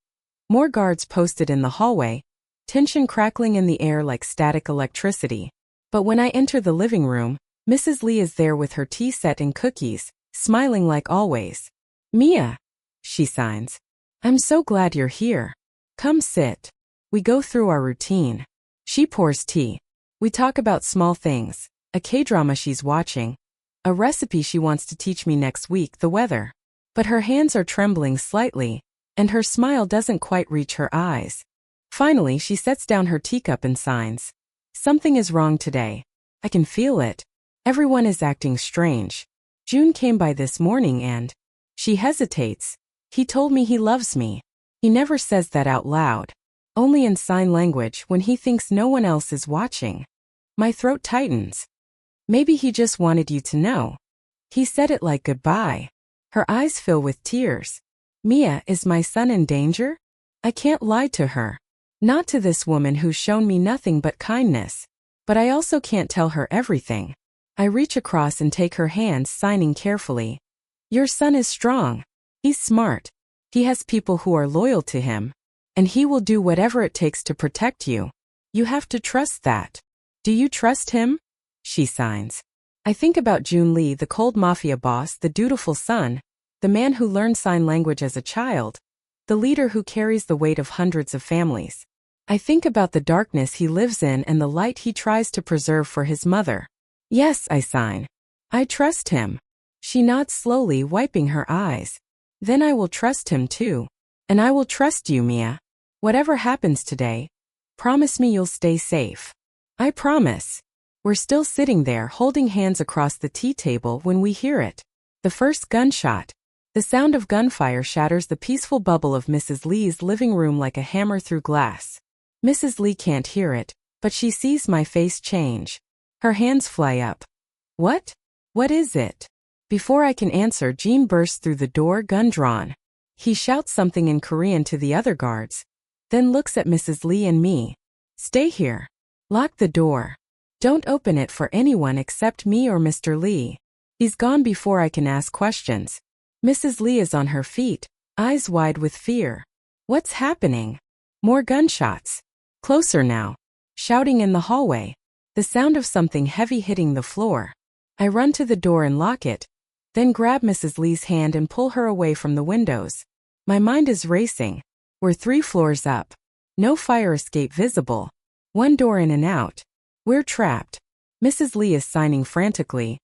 More guards posted in the hallway, tension crackling in the air like static electricity. But when I enter the living room, Mrs. Lee is there with her tea set and cookies, smiling like always. "Mia," she signs. "I'm so glad you're here. Come sit." We go through our routine. She pours tea. We talk about small things, a K-drama she's watching, a recipe she wants to teach me next week, the weather. But her hands are trembling slightly, and her smile doesn't quite reach her eyes. Finally, she sets down her teacup and signs. Something is wrong today. I can feel it. Everyone is acting strange. Joon came by this morning and... She hesitates. He told me he loves me. He never says that out loud. Only in sign language when he thinks no one else is watching. My throat tightens. Maybe he just wanted you to know. He said it like goodbye. Her eyes fill with tears. Mia, is my son in danger? I can't lie to her. Not to this woman who's shown me nothing but kindness. But I also can't tell her everything. I reach across and take her hand, signing carefully. Your son is strong. He's smart. He has people who are loyal to him. And he will do whatever it takes to protect you. You have to trust that. Do you trust him? She signs. I think about Joon Lee, the cold Mafia boss, the dutiful son, the man who learned sign language as a child, the leader who carries the weight of hundreds of families. I think about the darkness he lives in and the light he tries to preserve for his mother. Yes, I sign. I trust him. She nods slowly, wiping her eyes. Then I will trust him too. And I will trust you, Mia. Whatever happens today, promise me you'll stay safe. I promise. We're still sitting there holding hands across the tea table when we hear it. The first gunshot. The sound of gunfire shatters the peaceful bubble of Mrs. Lee's living room like a hammer through glass. Mrs. Lee can't hear it, but she sees my face change. Her hands fly up. What? What is it? Before I can answer, Jean bursts through the door, gun drawn. He shouts something in Korean to the other guards, then looks at Mrs. Lee and me. Stay here. Lock the door. Don't open it for anyone except me or Mr. Lee. He's gone before I can ask questions. Mrs. Lee is on her feet, eyes wide with fear. What's happening? More gunshots. Closer now. Shouting in the hallway. The sound of something heavy hitting the floor. I run to the door and lock it, then grab Mrs. Lee's hand and pull her away from the windows. My mind is racing. We're 3 floors up. No fire escape visible. One door in and out. We're trapped. Mrs. Lee is signing frantically.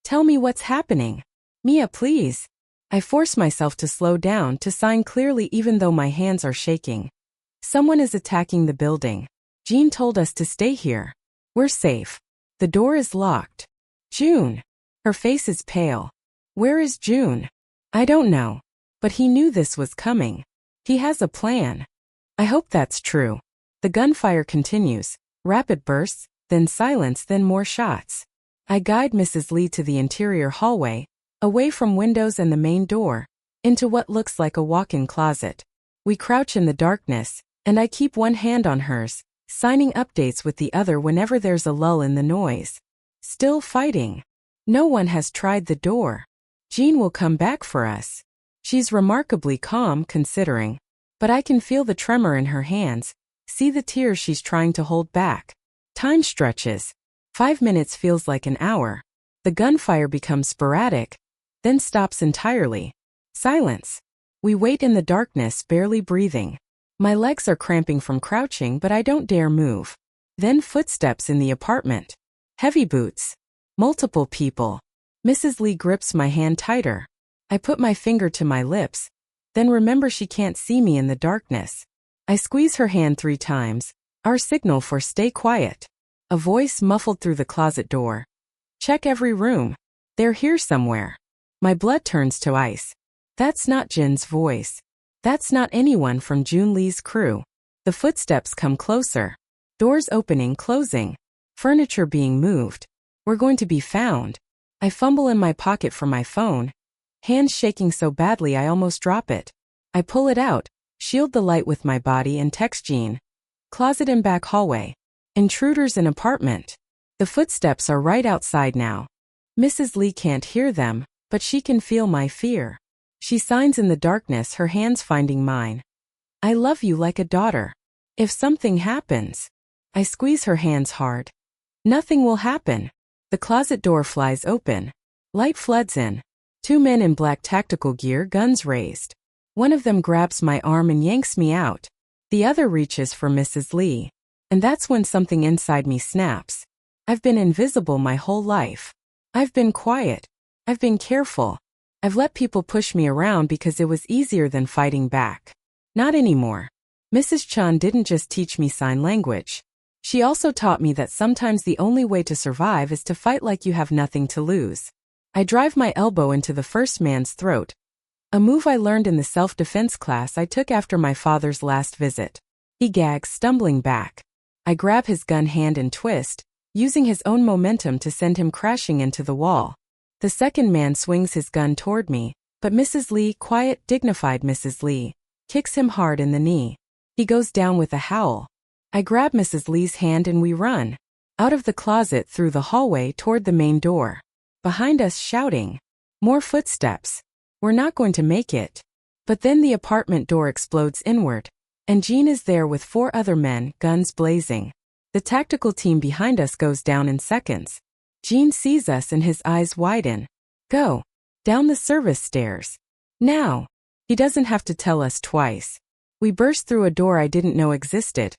Tell me what's happening. Mia, please. I force myself to slow down to sign clearly even though my hands are shaking. Someone is attacking the building. Jean told us to stay here. We're safe. The door is locked. Joon. Her face is pale. Where is Joon? I don't know. But he knew this was coming. He has a plan. I hope that's true. The gunfire continues. Rapid bursts, then silence, then more shots. I guide Mrs. Lee to the interior hallway, away from windows and the main door, into what looks like a walk-in closet. We crouch in the darkness, and I keep one hand on hers, signing updates with the other whenever there's a lull in the noise. Still fighting. No one has tried the door. Jean will come back for us. She's remarkably calm considering, but I can feel the tremor in her hands, see the tears she's trying to hold back. Time stretches. 5 minutes feels like an hour. The gunfire becomes sporadic, then stops entirely. Silence. We wait in the darkness, barely breathing. My legs are cramping from crouching, but I don't dare move. Then footsteps in the apartment. Heavy boots. Multiple people. Mrs. Lee grips my hand tighter. I put my finger to my lips, then remember she can't see me in the darkness. I squeeze her hand 3 times, our signal for stay quiet. A voice muffled through the closet door. Check every room. They're here somewhere. My blood turns to ice. That's not Jin's voice. That's not anyone from Joon Lee's crew. The footsteps come closer. Doors opening, closing. Furniture being moved. We're going to be found. I fumble in my pocket for my phone. Hands shaking so badly I almost drop it. I pull it out, shield the light with my body and text Jean. Closet in back hallway. Intruders in apartment. The footsteps are right outside now. Mrs. Lee can't hear them, but she can feel my fear. She signs in the darkness, her hands finding mine. I love you like a daughter. If something happens. I squeeze her hands hard. Nothing will happen. The closet door flies open. Light floods in. 2 men in black tactical gear, guns raised. One of them grabs my arm and yanks me out. The other reaches for Mrs. Lee. And that's when something inside me snaps. I've been invisible my whole life. I've been quiet. I've been careful. I've let people push me around because it was easier than fighting back. Not anymore. Mrs. Chun didn't just teach me sign language. She also taught me that sometimes the only way to survive is to fight like you have nothing to lose. I drive my elbow into the first man's throat. A move I learned in the self-defense class I took after my father's last visit. He gags, stumbling back. I grab his gun hand and twist, using his own momentum to send him crashing into the wall. The second man swings his gun toward me, but Mrs. Lee, quiet, dignified Mrs. Lee, kicks him hard in the knee. He goes down with a howl. I grab Mrs. Lee's hand and we run. Out of the closet, through the hallway, toward the main door. Behind us, shouting. More footsteps. We're not going to make it. But then the apartment door explodes inward. And Jean is there with 4 other men, guns blazing. The tactical team behind us goes down in seconds. Jean sees us and his eyes widen. Go. Down the service stairs. Now. He doesn't have to tell us twice. We burst through a door I didn't know existed.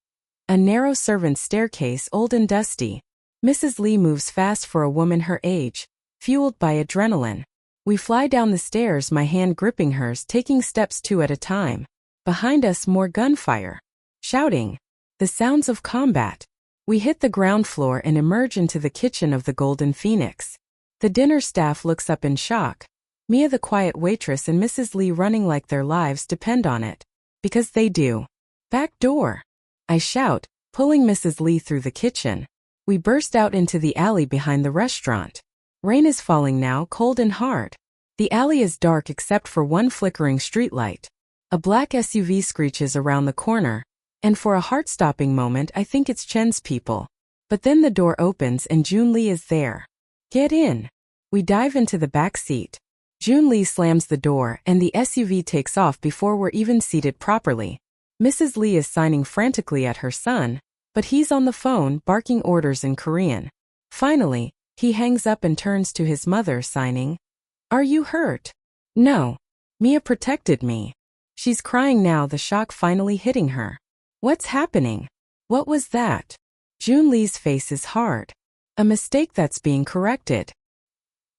A narrow servant's staircase, old and dusty. Mrs. Lee moves fast for a woman her age, fueled by adrenaline. We fly down the stairs, my hand gripping hers, taking steps 2 at a time. Behind us, more gunfire. Shouting. The sounds of combat. We hit the ground floor and emerge into the kitchen of the Golden Phoenix. The dinner staff looks up in shock. Mia, the quiet waitress, and Mrs. Lee running like their lives depend on it. Because they do. Back door. I shout, pulling Mrs. Lee through the kitchen. We burst out into the alley behind the restaurant. Rain is falling now, cold and hard. The alley is dark except for one flickering streetlight. A black SUV screeches around the corner, and for a heart-stopping moment I think it's Chen's people. But then the door opens and Joon Lee is there. Get in. We dive into the back seat. Joon Lee slams the door and the SUV takes off before we're even seated properly. Mrs. Lee is signing frantically at her son, but he's on the phone barking orders in Korean. Finally, He hangs up and turns to his mother, signing, "Are you hurt?" "No. Mia protected me." She's crying now, the shock finally hitting her. "What's happening? What was that?" Joon Lee's face is hard. "A mistake that's being corrected."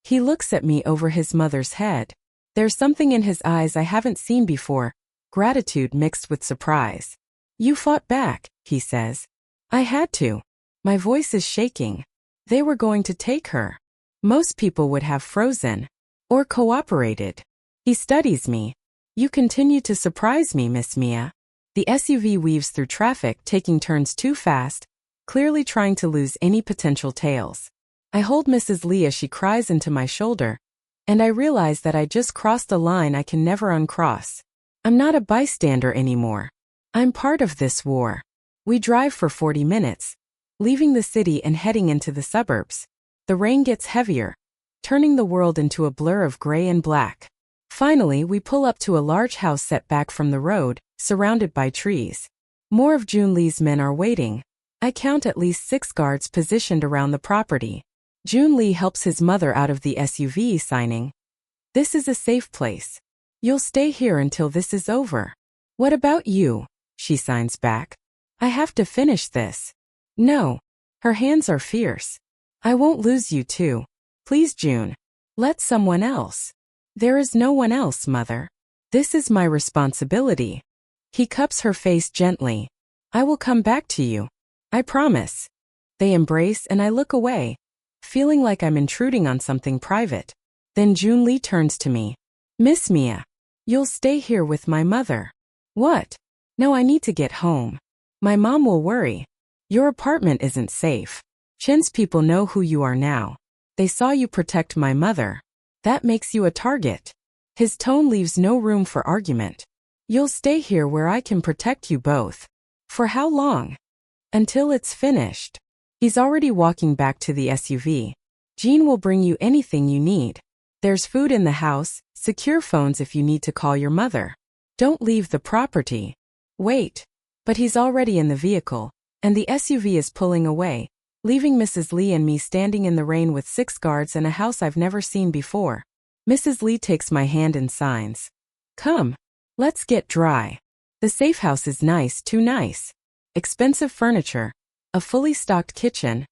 He looks at me over his mother's head. There's something in his eyes I haven't seen before, gratitude mixed with surprise. "You fought back," he says. "I had to." My voice is shaking. They were going to take her. Most people would have frozen. Or cooperated. He studies me. "You continue to surprise me, Miss Mia." The SUV weaves through traffic, taking turns too fast, clearly trying to lose any potential tails. I hold Mrs. Lee as she cries into my shoulder, and I realize that I just crossed a line I can never uncross. I'm not a bystander anymore. I'm part of this war. We drive for 40 minutes, leaving the city and heading into the suburbs. The rain gets heavier, turning the world into a blur of gray and black. Finally, we pull up to a large house set back from the road, surrounded by trees. More of Joon Lee's men are waiting. I count at least 6 guards positioned around the property. Joon Lee helps his mother out of the SUV, signing, "This is a safe place. You'll stay here until this is over." "What about you?" she signs back. "I have to finish this." "No." Her hands are fierce. "I won't lose you too. Please, Joon. Let someone else." "There is no one else, mother. This is my responsibility." He cups her face gently. "I will come back to you. I promise." They embrace and I look away, feeling like I'm intruding on something private. Then Joon Lee turns to me. "Miss Mia, you'll stay here with my mother." "What?" "No, I need to get home. My mom will worry. Your apartment isn't safe. Chen's people know who you are now. They saw you protect my mother. That makes you a target." His tone leaves no room for argument. "You'll stay here where I can protect you both." "For how long?" "Until it's finished." He's already walking back to the SUV. "Jean will bring you anything you need. There's food in the house, secure phones if you need to call your mother. Don't leave the property." "Wait." But he's already in the vehicle, and the SUV is pulling away, leaving Mrs. Lee and me standing in the rain with 6 guards and a house I've never seen before. Mrs. Lee takes my hand and signs, "Come. Let's get dry." The safe house is nice, too nice. Expensive furniture, a fully stocked kitchen,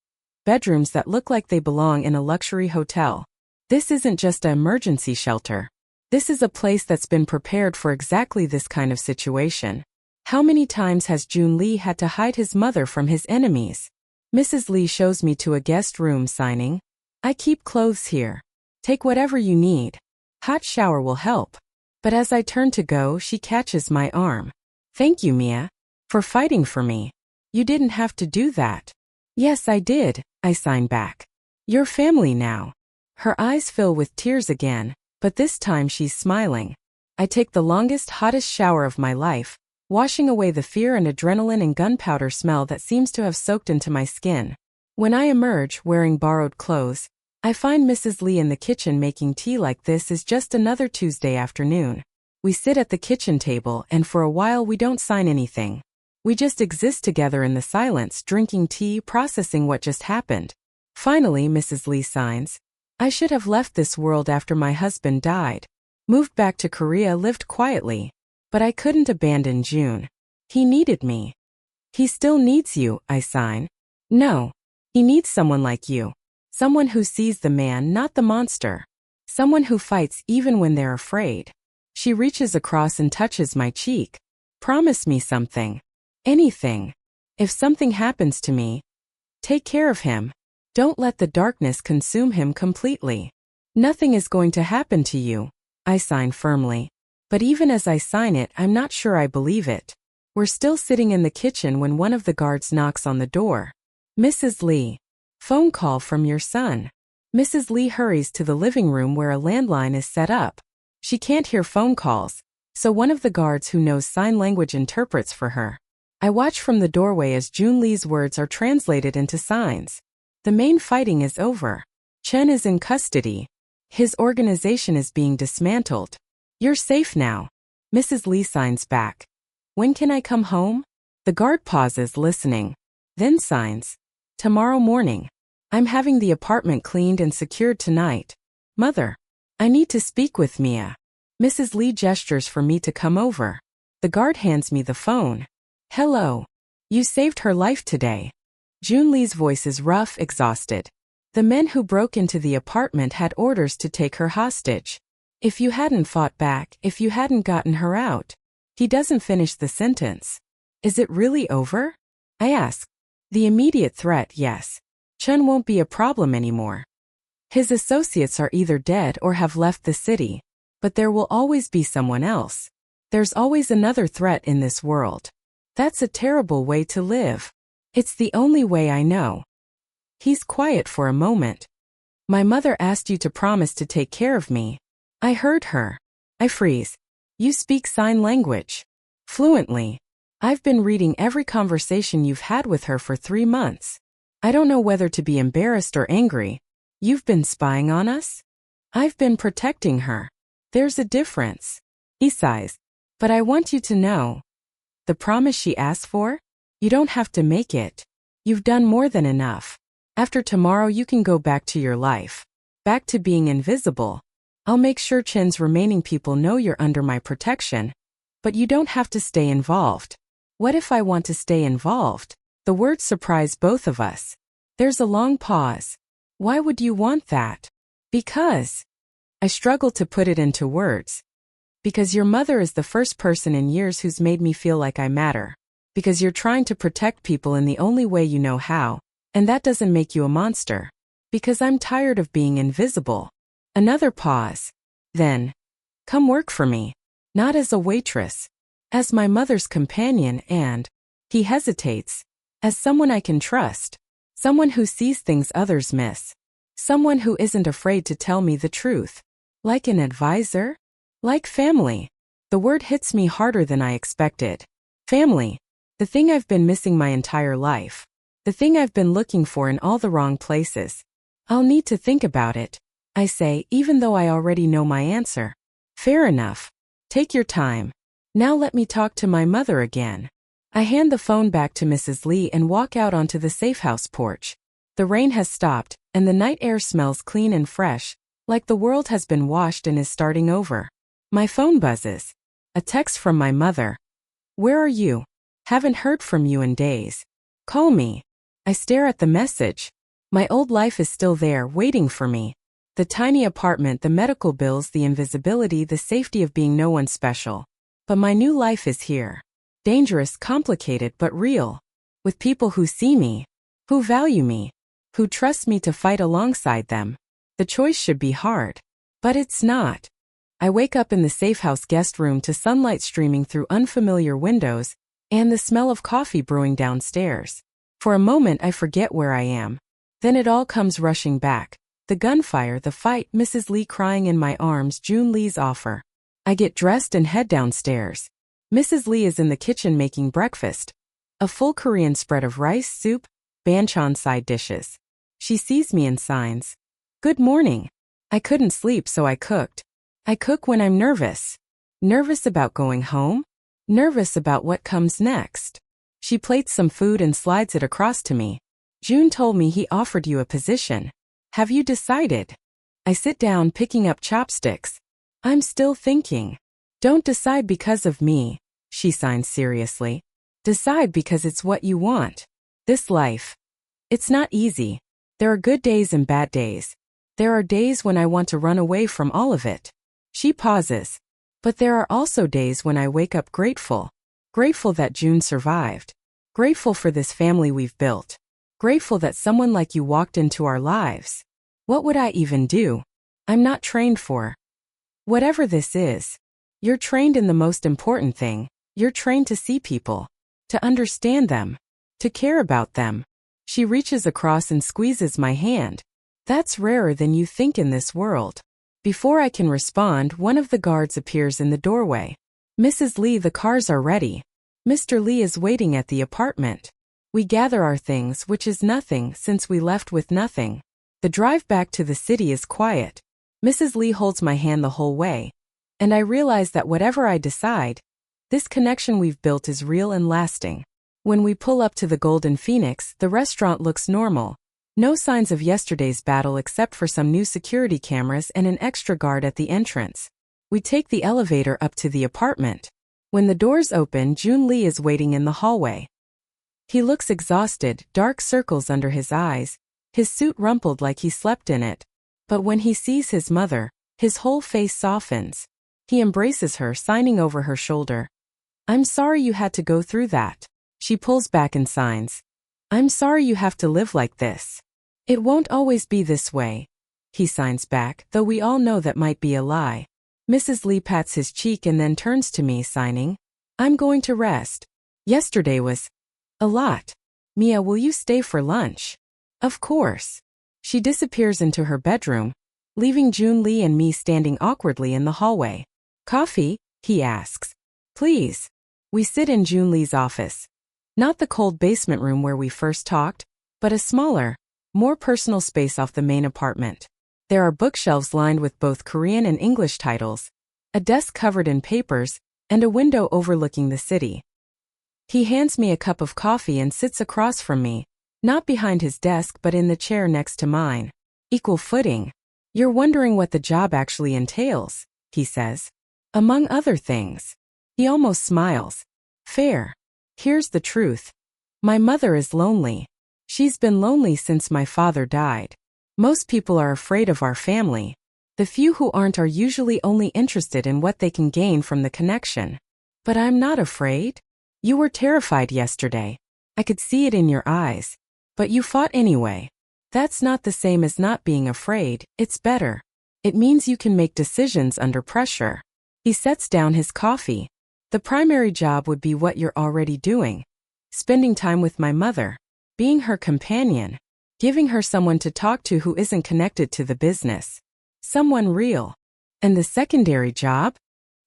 bedrooms that look like they belong in a luxury hotel. This isn't just an emergency shelter. This is a place that's been prepared for exactly this kind of situation. How many times has Joon Lee had to hide his mother from his enemies? Mrs. Lee shows me to a guest room, signing, "I keep clothes here. Take whatever you need. Hot shower will help." But as I turn to go, she catches my arm. "Thank you, Mia, for fighting for me. You didn't have to do that." "Yes, I did," I sign back. "You're family now." Her eyes fill with tears again, but this time she's smiling. I take the longest, hottest shower of my life, washing away the fear and adrenaline and gunpowder smell that seems to have soaked into my skin. When I emerge, wearing borrowed clothes, I find Mrs. Lee in the kitchen making tea like this is just another Tuesday afternoon. We sit at the kitchen table and for a while we don't sign anything. We just exist together in the silence, drinking tea, processing what just happened. Finally, Mrs. Lee signs, "I should have left this world after my husband died. Moved back to Korea, lived quietly. But I couldn't abandon Joon. He needed me." "He still needs you," I sign. "No. He needs someone like you. Someone who sees the man, not the monster. Someone who fights even when they're afraid." She reaches across and touches my cheek. "Promise me something. Anything. If something happens to me, take care of him. Don't let the darkness consume him completely." "Nothing is going to happen to you," I sign firmly. But even as I sign it, I'm not sure I believe it. We're still sitting in the kitchen when one of the guards knocks on the door. "Mrs. Lee. Phone call from your son." Mrs. Lee hurries to the living room where a landline is set up. She can't hear phone calls, so one of the guards who knows sign language interprets for her. I watch from the doorway as Joon Lee's words are translated into signs. The main fighting is over. Chen is in custody. His organization is being dismantled. "You're safe now." Mrs. Lee signs back. "When can I come home?" The guard pauses, listening. Then signs, "Tomorrow morning." I'm having the apartment cleaned and secured tonight. Mother. I need to speak with Mia. Mrs. Lee gestures for me to come over. The guard hands me the phone. Hello. You saved her life today. Joon Lee's voice is rough, exhausted. The men who broke into the apartment had orders to take her hostage. If you hadn't fought back, if you hadn't gotten her out. He doesn't finish the sentence. Is it really over? I ask. The immediate threat, yes. Chun won't be a problem anymore. His associates are either dead or have left the city. But there will always be someone else. There's always another threat in this world. That's a terrible way to live. It's the only way I know. He's quiet for a moment. My mother asked you to promise to take care of me. I heard her. I freeze. You speak sign language. Fluently. I've been reading every conversation you've had with her for 3 months. I don't know whether to be embarrassed or angry. You've been spying on us? I've been protecting her. There's a difference. He sighs. But I want you to know. The promise she asked for? You don't have to make it. You've done more than enough. After tomorrow you can go back to your life. Back to being invisible. I'll make sure Chin's remaining people know you're under my protection. But you don't have to stay involved. What if I want to stay involved? The words surprise both of us. There's a long pause. Why would you want that? Because. I struggle to put it into words. Because your mother is the first person in years who's made me feel like I matter. Because you're trying to protect people in the only way you know how, and that doesn't make you a monster. Because I'm tired of being invisible. Another pause. Then. Come work for me. Not as a waitress. As my mother's companion and. He hesitates. As someone I can trust. Someone who sees things others miss. Someone who isn't afraid to tell me the truth. Like an advisor? Like family. The word hits me harder than I expected. Family. The thing I've been missing my entire life. The thing I've been looking for in all the wrong places. I'll need to think about it. I say, even though I already know my answer. Fair enough. Take your time. Now let me talk to my mother again. I hand the phone back to Mrs. Lee and walk out onto the safehouse porch. The rain has stopped, and the night air smells clean and fresh, like the world has been washed and is starting over. My phone buzzes. A text from my mother. Where are you? Haven't heard from you in days. Call me. I stare at the message. My old life is still there, waiting for me. The tiny apartment, the medical bills, the invisibility, the safety of being no one special. But my new life is here. Dangerous, complicated, but real. With people who see me, who value me, who trust me to fight alongside them. The choice should be hard. But it's not. I wake up in the safehouse guest room to sunlight streaming through unfamiliar windows, and the smell of coffee brewing downstairs. For a moment I forget where I am. Then it all comes rushing back. The gunfire, the fight, Mrs. Lee crying in my arms, Joon Lee's offer. I get dressed and head downstairs. Mrs. Lee is in the kitchen making breakfast. A full Korean spread of rice, soup, banchan side dishes. She sees me and signs. Good morning. I couldn't sleep so I cooked. I cook when I'm nervous. Nervous about going home? Nervous about what comes next. She plates some food and slides it across to me. Joon told me he offered you a position. Have you decided? I sit down picking up chopsticks. I'm still thinking. Don't decide because of me, she signs seriously. Decide because it's what you want. This life. It's not easy. There are good days and bad days. There are days when I want to run away from all of it. She pauses. But there are also days when I wake up grateful. Grateful that Joon survived. Grateful for this family we've built. Grateful that someone like you walked into our lives. What would I even do? I'm not trained for. Whatever this is. You're trained in the most important thing. You're trained to see people. To understand them. To care about them. She reaches across and squeezes my hand. That's rarer than you think in this world. Before I can respond, one of the guards appears in the doorway. Mrs. Lee, the cars are ready. Mr. Lee is waiting at the apartment. We gather our things, which is nothing since we left with nothing. The drive back to the city is quiet. Mrs. Lee holds my hand the whole way. And I realize that whatever I decide, this connection we've built is real and lasting. When we pull up to the Golden Phoenix, the restaurant looks normal. No signs of yesterday's battle except for some new security cameras and an extra guard at the entrance. We take the elevator up to the apartment. When the doors open, Joon Lee is waiting in the hallway. He looks exhausted, dark circles under his eyes, his suit rumpled like he slept in it. But when he sees his mother, his whole face softens. He embraces her, signing over her shoulder. "I'm sorry you had to go through that." She pulls back and signs. "I'm sorry you have to live like this. It won't always be this way." He signs back, though we all know that might be a lie. Mrs. Lee pats his cheek and then turns to me, signing. "I'm going to rest. Yesterday was a lot. Mia, will you stay for lunch?" "Of course." She disappears into her bedroom, leaving Joon Lee and me standing awkwardly in the hallway. "Coffee?" he asks. "Please." We sit in Joon Lee's office. Not the cold basement room where we first talked, but a smaller, more personal space off the main apartment. There are bookshelves lined with both Korean and English titles, a desk covered in papers, and a window overlooking the city. He hands me a cup of coffee and sits across from me, not behind his desk but in the chair next to mine. Equal footing. "You're wondering what the job actually entails," he says. "Among other things." He almost smiles. "Fair. Here's the truth. My mother is lonely. She's been lonely since my father died. Most people are afraid of our family. The few who aren't are usually only interested in what they can gain from the connection. But I'm not afraid. You were terrified yesterday. I could see it in your eyes. But you fought anyway. That's not the same as not being afraid, it's better. It means you can make decisions under pressure." He sets down his coffee. "The primary job would be what you're already doing. Spending time with my mother. Being her companion. Giving her someone to talk to who isn't connected to the business. Someone real. And the secondary job?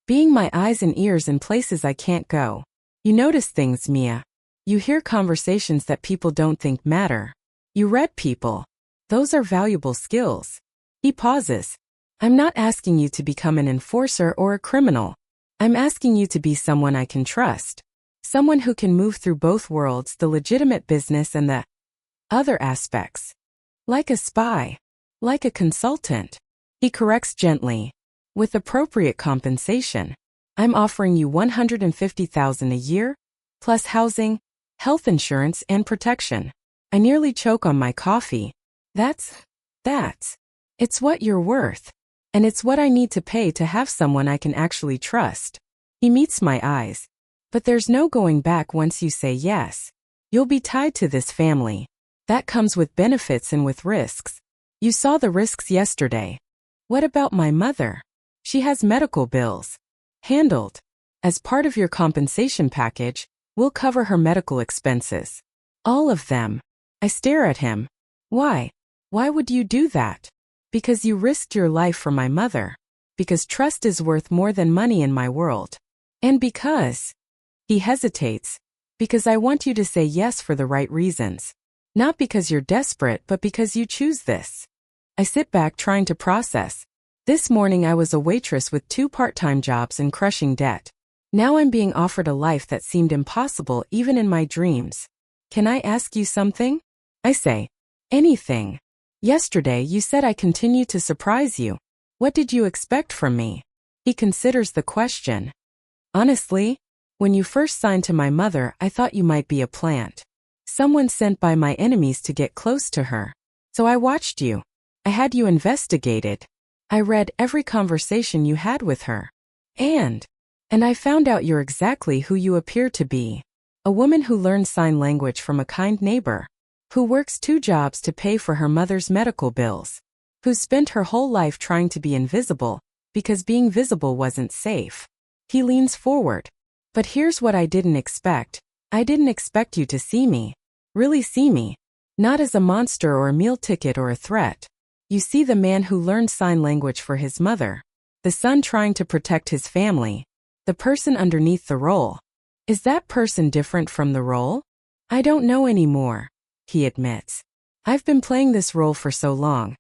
Being my eyes and ears in places I can't go. You notice things, Mia. You hear conversations that people don't think matter. You read people. Those are valuable skills." He pauses. "I'm not asking you to become an enforcer or a criminal. I'm asking you to be someone I can trust. Someone who can move through both worlds, the legitimate business and the other aspects. Like a spy. Like a consultant." He corrects gently. "With appropriate compensation. I'm offering you $150,000 a year, plus housing, health insurance, and protection." I nearly choke on my coffee. That's. It's what you're worth. And it's what I need to pay to have someone I can actually trust. He meets my eyes. "But there's no going back once you say yes. You'll be tied to this family. That comes with benefits and with risks. You saw the risks yesterday. What about my mother? She has medical bills. Handled. As part of your compensation package, we'll cover her medical expenses. All of them." I stare at him. "Why? Why would you do that?" "Because you risked your life for my mother. Because trust is worth more than money in my world. And because..." He hesitates. "Because I want you to say yes for the right reasons. Not because you're desperate, but because you choose this." I sit back trying to process. This morning I was a waitress with 2 part-time jobs and crushing debt. Now I'm being offered a life that seemed impossible even in my dreams. "Can I ask you something?" I say. "Anything. Yesterday you said I continue to surprise you. What did you expect from me?" He considers the question. "Honestly, when you first signed to my mother, I thought you might be a plant. Someone sent by my enemies to get close to her. So I watched you. I had you investigated. I read every conversation you had with her. And I found out you're exactly who you appear to be. A woman who learned sign language from a kind neighbor. Who works 2 jobs to pay for her mother's medical bills. Who spent her whole life trying to be invisible, because being visible wasn't safe." He leans forward. "But here's what I didn't expect. I didn't expect you to see me. Really see me. Not as a monster or a meal ticket or a threat. You see the man who learned sign language for his mother. The son trying to protect his family. The person underneath the role. Is that person different from the role? I don't know anymore," he admits. "I've been playing this role for so long.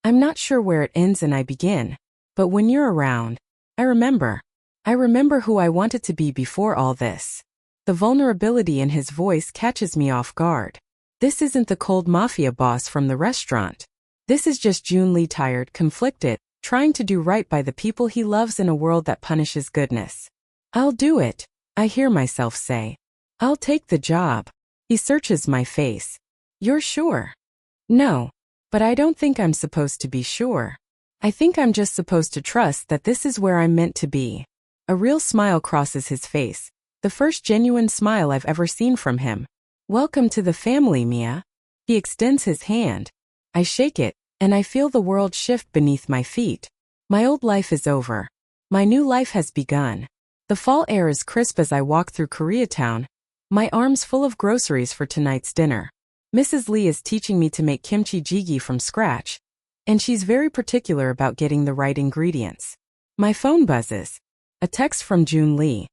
I'm not sure where it ends and I begin. But when you're around, I remember. I remember who I wanted to be before all this." The vulnerability in his voice catches me off guard. This isn't the cold Mafia boss from the restaurant. This is just Joon Lee, tired, conflicted, trying to do right by the people he loves in a world that punishes goodness. I'll do it, I hear myself say. I'll take the job. He searches my face. You're sure? No. But I don't think I'm supposed to be sure. I think I'm just supposed to trust that this is where I'm meant to be. A real smile crosses his face, the first genuine smile I've ever seen from him. Welcome to the family, Mia. He extends his hand. I shake it, and I feel the world shift beneath my feet. My old life is over. My new life has begun. The fall air is crisp as I walk through Koreatown, my arms full of groceries for tonight's dinner. Mrs. Lee is teaching me to make kimchi jjigae from scratch, and she's very particular about getting the right ingredients. My phone buzzes. A text from Joon Lee.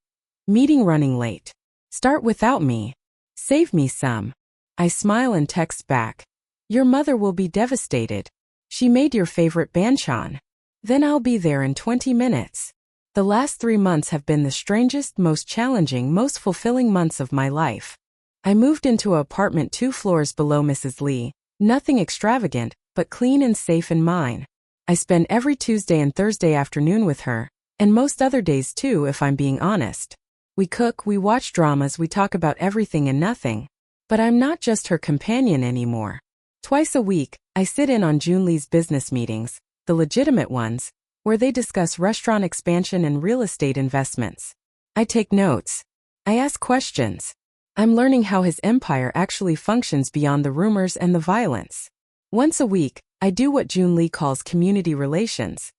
Meeting running late. Start without me. Save me some. I smile and text back. Your mother will be devastated. She made your favorite banchan. Then I'll be there in 20 minutes. The last 3 months have been the strangest, most challenging, most fulfilling months of my life. I moved into an apartment 2 floors below Mrs. Lee, nothing extravagant, but clean and safe and mine. I spend every Tuesday and Thursday afternoon with her, and most other days too if I'm being honest. We cook, we watch dramas, we talk about everything and nothing. But I'm not just her companion anymore. Twice a week, I sit in on Joon Lee's business meetings, the legitimate ones, where they discuss restaurant expansion and real estate investments. I take notes. I ask questions. I'm learning how his empire actually functions beyond the rumors and the violence. Once a week, I do what Joon Lee calls community relations.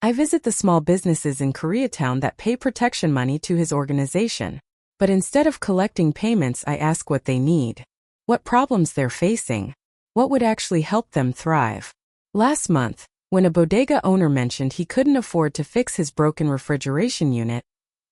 I visit the small businesses in Koreatown that pay protection money to his organization. But instead of collecting payments, I ask what they need, what problems they're facing, what would actually help them thrive. Last month, when a bodega owner mentioned he couldn't afford to fix his broken refrigeration unit,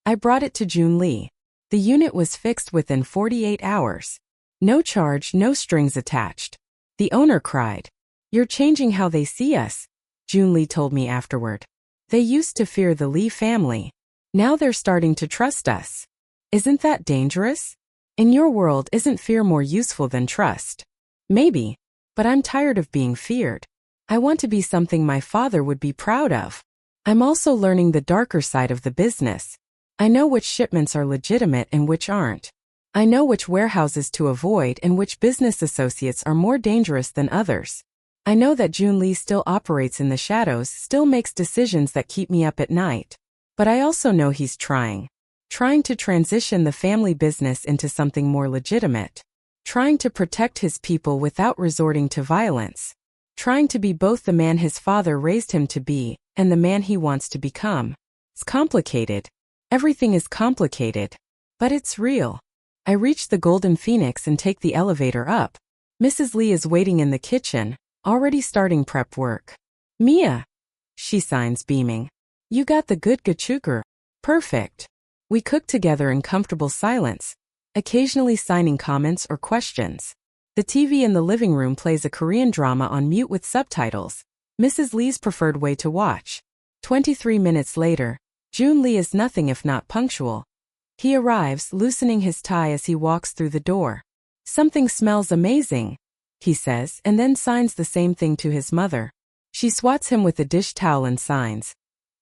I brought it to Joon Lee. The unit was fixed within 48 hours. No charge, no strings attached. The owner cried. You're changing how they see us, Joon Lee told me afterward. They used to fear the Lee family. Now they're starting to trust us. Isn't that dangerous? In your world, isn't fear more useful than trust? Maybe, but I'm tired of being feared. I want to be something my father would be proud of. I'm also learning the darker side of the business. I know which shipments are legitimate and which aren't. I know which warehouses to avoid and which business associates are more dangerous than others. I know that Joon Lee still operates in the shadows, still makes decisions that keep me up at night. But I also know he's trying to transition the family business into something more legitimate. Trying to protect his people without resorting to violence. Trying to be both the man his father raised him to be and the man he wants to become. It's complicated. Everything is complicated. But it's real. I reach the Golden Phoenix and take the elevator up. Mrs. Lee is waiting in the kitchen, already starting prep work. Mia, she signs, beaming. You got the good gachuker. Perfect. We cook together in comfortable silence, occasionally signing comments or questions. The TV in the living room plays a Korean drama on mute with subtitles, Mrs. Lee's preferred way to watch. 23 minutes later, Joon Lee is nothing if not punctual. He arrives, loosening his tie as he walks through the door. Something smells amazing, he says, and then signs the same thing to his mother. She swats him with a dish towel and signs.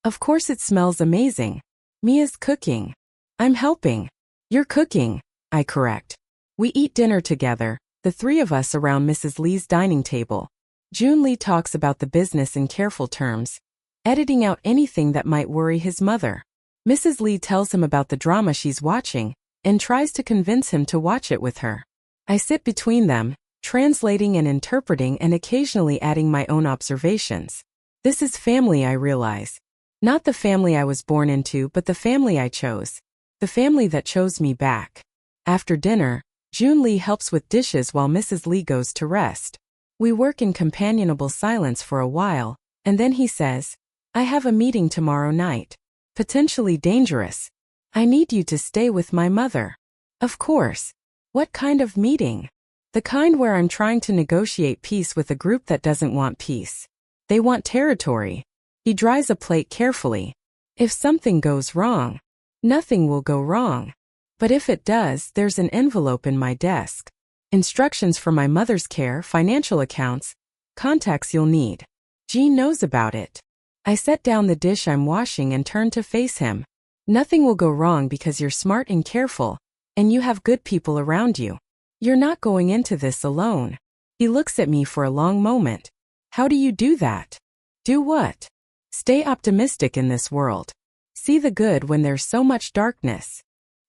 Of course it smells amazing. Mia's cooking. I'm helping. You're cooking, I correct. We eat dinner together, the 3 of us around Mrs. Lee's dining table. Joon Lee talks about the business in careful terms, editing out anything that might worry his mother. Mrs. Lee tells him about the drama she's watching and tries to convince him to watch it with her. I sit between them, translating and interpreting and occasionally adding my own observations. This is family, I realize. Not the family I was born into, but the family I chose. The family that chose me back. After dinner, Joon Lee helps with dishes while Mrs. Lee goes to rest. We work in companionable silence for a while, and then he says, I have a meeting tomorrow night. Potentially dangerous. I need you to stay with my mother. Of course. What kind of meeting? The kind where I'm trying to negotiate peace with a group that doesn't want peace. They want territory. He dries a plate carefully. If something goes wrong, nothing will go wrong. But if it does, there's an envelope in my desk. instructions for my mother's care, financial accounts, contacts you'll need. Jean knows about it. I set down the dish I'm washing and turn to face him. Nothing will go wrong because you're smart and careful, and you have good people around you. You're not going into this alone. He looks at me for a long moment. How do you do that? Do what? Stay optimistic in this world. See the good when there's so much darkness.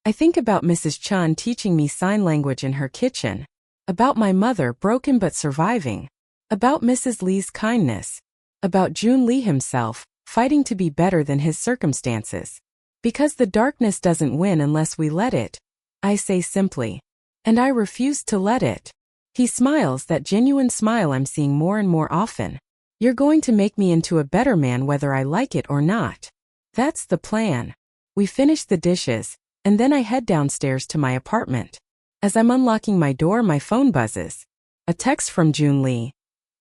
I think about Mrs. Chun teaching me sign language in her kitchen, about my mother broken but surviving, about Mrs. Lee's kindness, about Joon Lee himself, fighting to be better than his circumstances. Because the darkness doesn't win unless we let it, I say simply. And I refuse to let it. He smiles, that genuine smile I'm seeing more and more often. You're going to make me into a better man whether I like it or not. That's the plan. We finish the dishes, and then I head downstairs to my apartment. As I'm unlocking my door, my phone buzzes. A text from Joon Lee.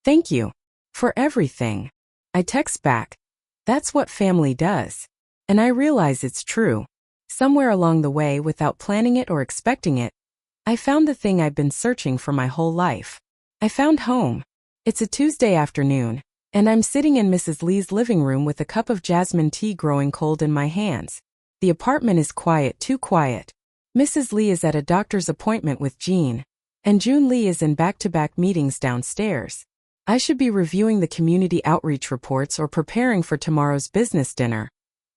Thank you for everything. I text back. That's what family does. And I realize it's true. Somewhere along the way, without planning it or expecting it, I found the thing I've been searching for my whole life. I found home. It's a Tuesday afternoon, and I'm sitting in Mrs. Lee's living room with a cup of jasmine tea growing cold in my hands. The apartment is quiet, too quiet. Mrs. Lee is at a doctor's appointment with Jean, and Joon Lee is in back-to-back meetings downstairs. I should be reviewing the community outreach reports or preparing for tomorrow's business dinner.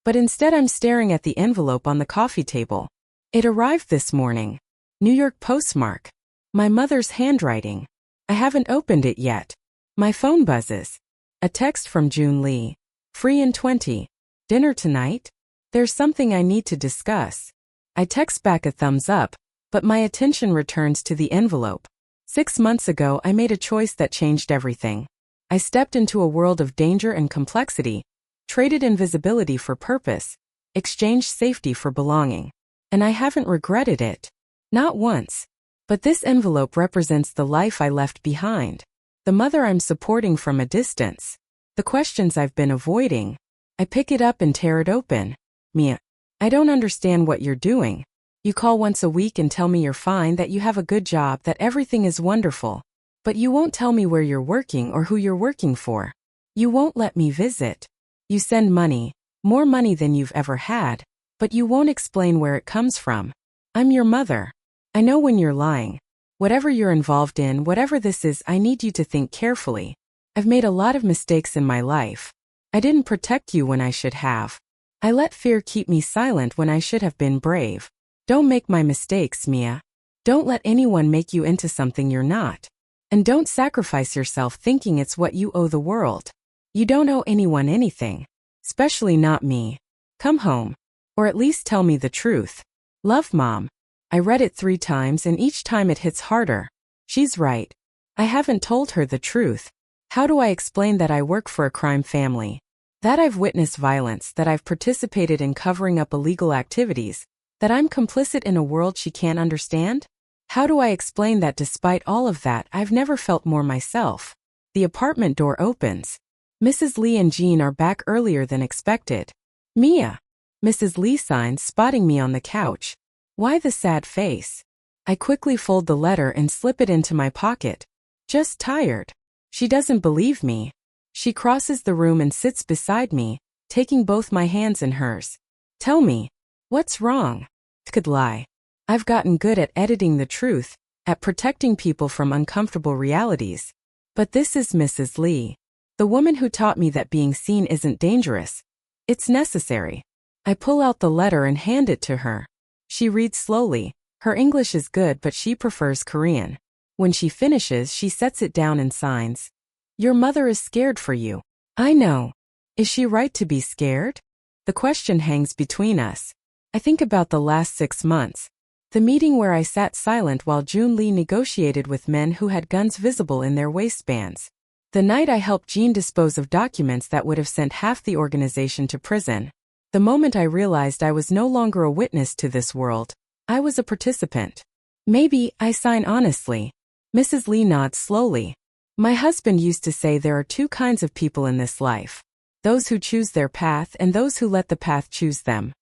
But instead I'm staring at the envelope on the coffee table. It arrived this morning. New York postmark. My mother's handwriting. I haven't opened it yet. My phone buzzes. A text from Joon Lee. Free in 20. Dinner tonight? There's something I need to discuss. I text back a thumbs up, but my attention returns to the envelope. 6 months ago I made a choice that changed everything. I stepped into a world of danger and complexity, traded invisibility for purpose, exchanged safety for belonging. And I haven't regretted it. Not once. But this envelope represents the life I left behind. The mother I'm supporting from a distance. The questions I've been avoiding. I pick it up and tear it open. Mia, I don't understand what you're doing. You call once a week and tell me you're fine, that you have a good job, that everything is wonderful. But you won't tell me where you're working or who you're working for. You won't let me visit. You send money, more money than you've ever had, but you won't explain where it comes from. I'm your mother. I know when you're lying. Whatever you're involved in, whatever this is, I need you to think carefully. I've made a lot of mistakes in my life. I didn't protect you when I should have. I let fear keep me silent when I should have been brave. Don't make my mistakes, Mia. Don't let anyone make you into something you're not. And don't sacrifice yourself thinking it's what you owe the world. You don't owe anyone anything. Especially not me. Come home. Or at least tell me the truth. Love, Mom. I read it 3 times and each time it hits harder. She's right. I haven't told her the truth. How do I explain that I work for a crime family? That I've witnessed violence, that I've participated in covering up illegal activities, that I'm complicit in a world she can't understand? How do I explain that despite all of that, I've never felt more myself? The apartment door opens. Mrs. Lee and Jean are back earlier than expected. Mia. Mrs. Lee signs, spotting me on the couch. Why the sad face? I quickly fold the letter and slip it into my pocket. Just tired. She doesn't believe me. She crosses the room and sits beside me, taking both my hands in hers. Tell me, what's wrong? Could lie. I've gotten good at editing the truth, at protecting people from uncomfortable realities. But this is Mrs. Lee. The woman who taught me that being seen isn't dangerous. It's necessary. I pull out the letter and hand it to her. She reads slowly. Her English is good, but she prefers Korean. When she finishes, she sets it down and signs. Your mother is scared for you. I know. Is she right to be scared? The question hangs between us. I think about the last 6 months. The meeting where I sat silent while Joon Lee negotiated with men who had guns visible in their waistbands. The night I helped Jean dispose of documents that would have sent half the organization to prison. The moment I realized I was no longer a witness to this world, I was a participant. Maybe I sign honestly. Mrs. Lee nods slowly. My husband used to say there are 2 kinds of people in this life. Those who choose their path and those who let the path choose them.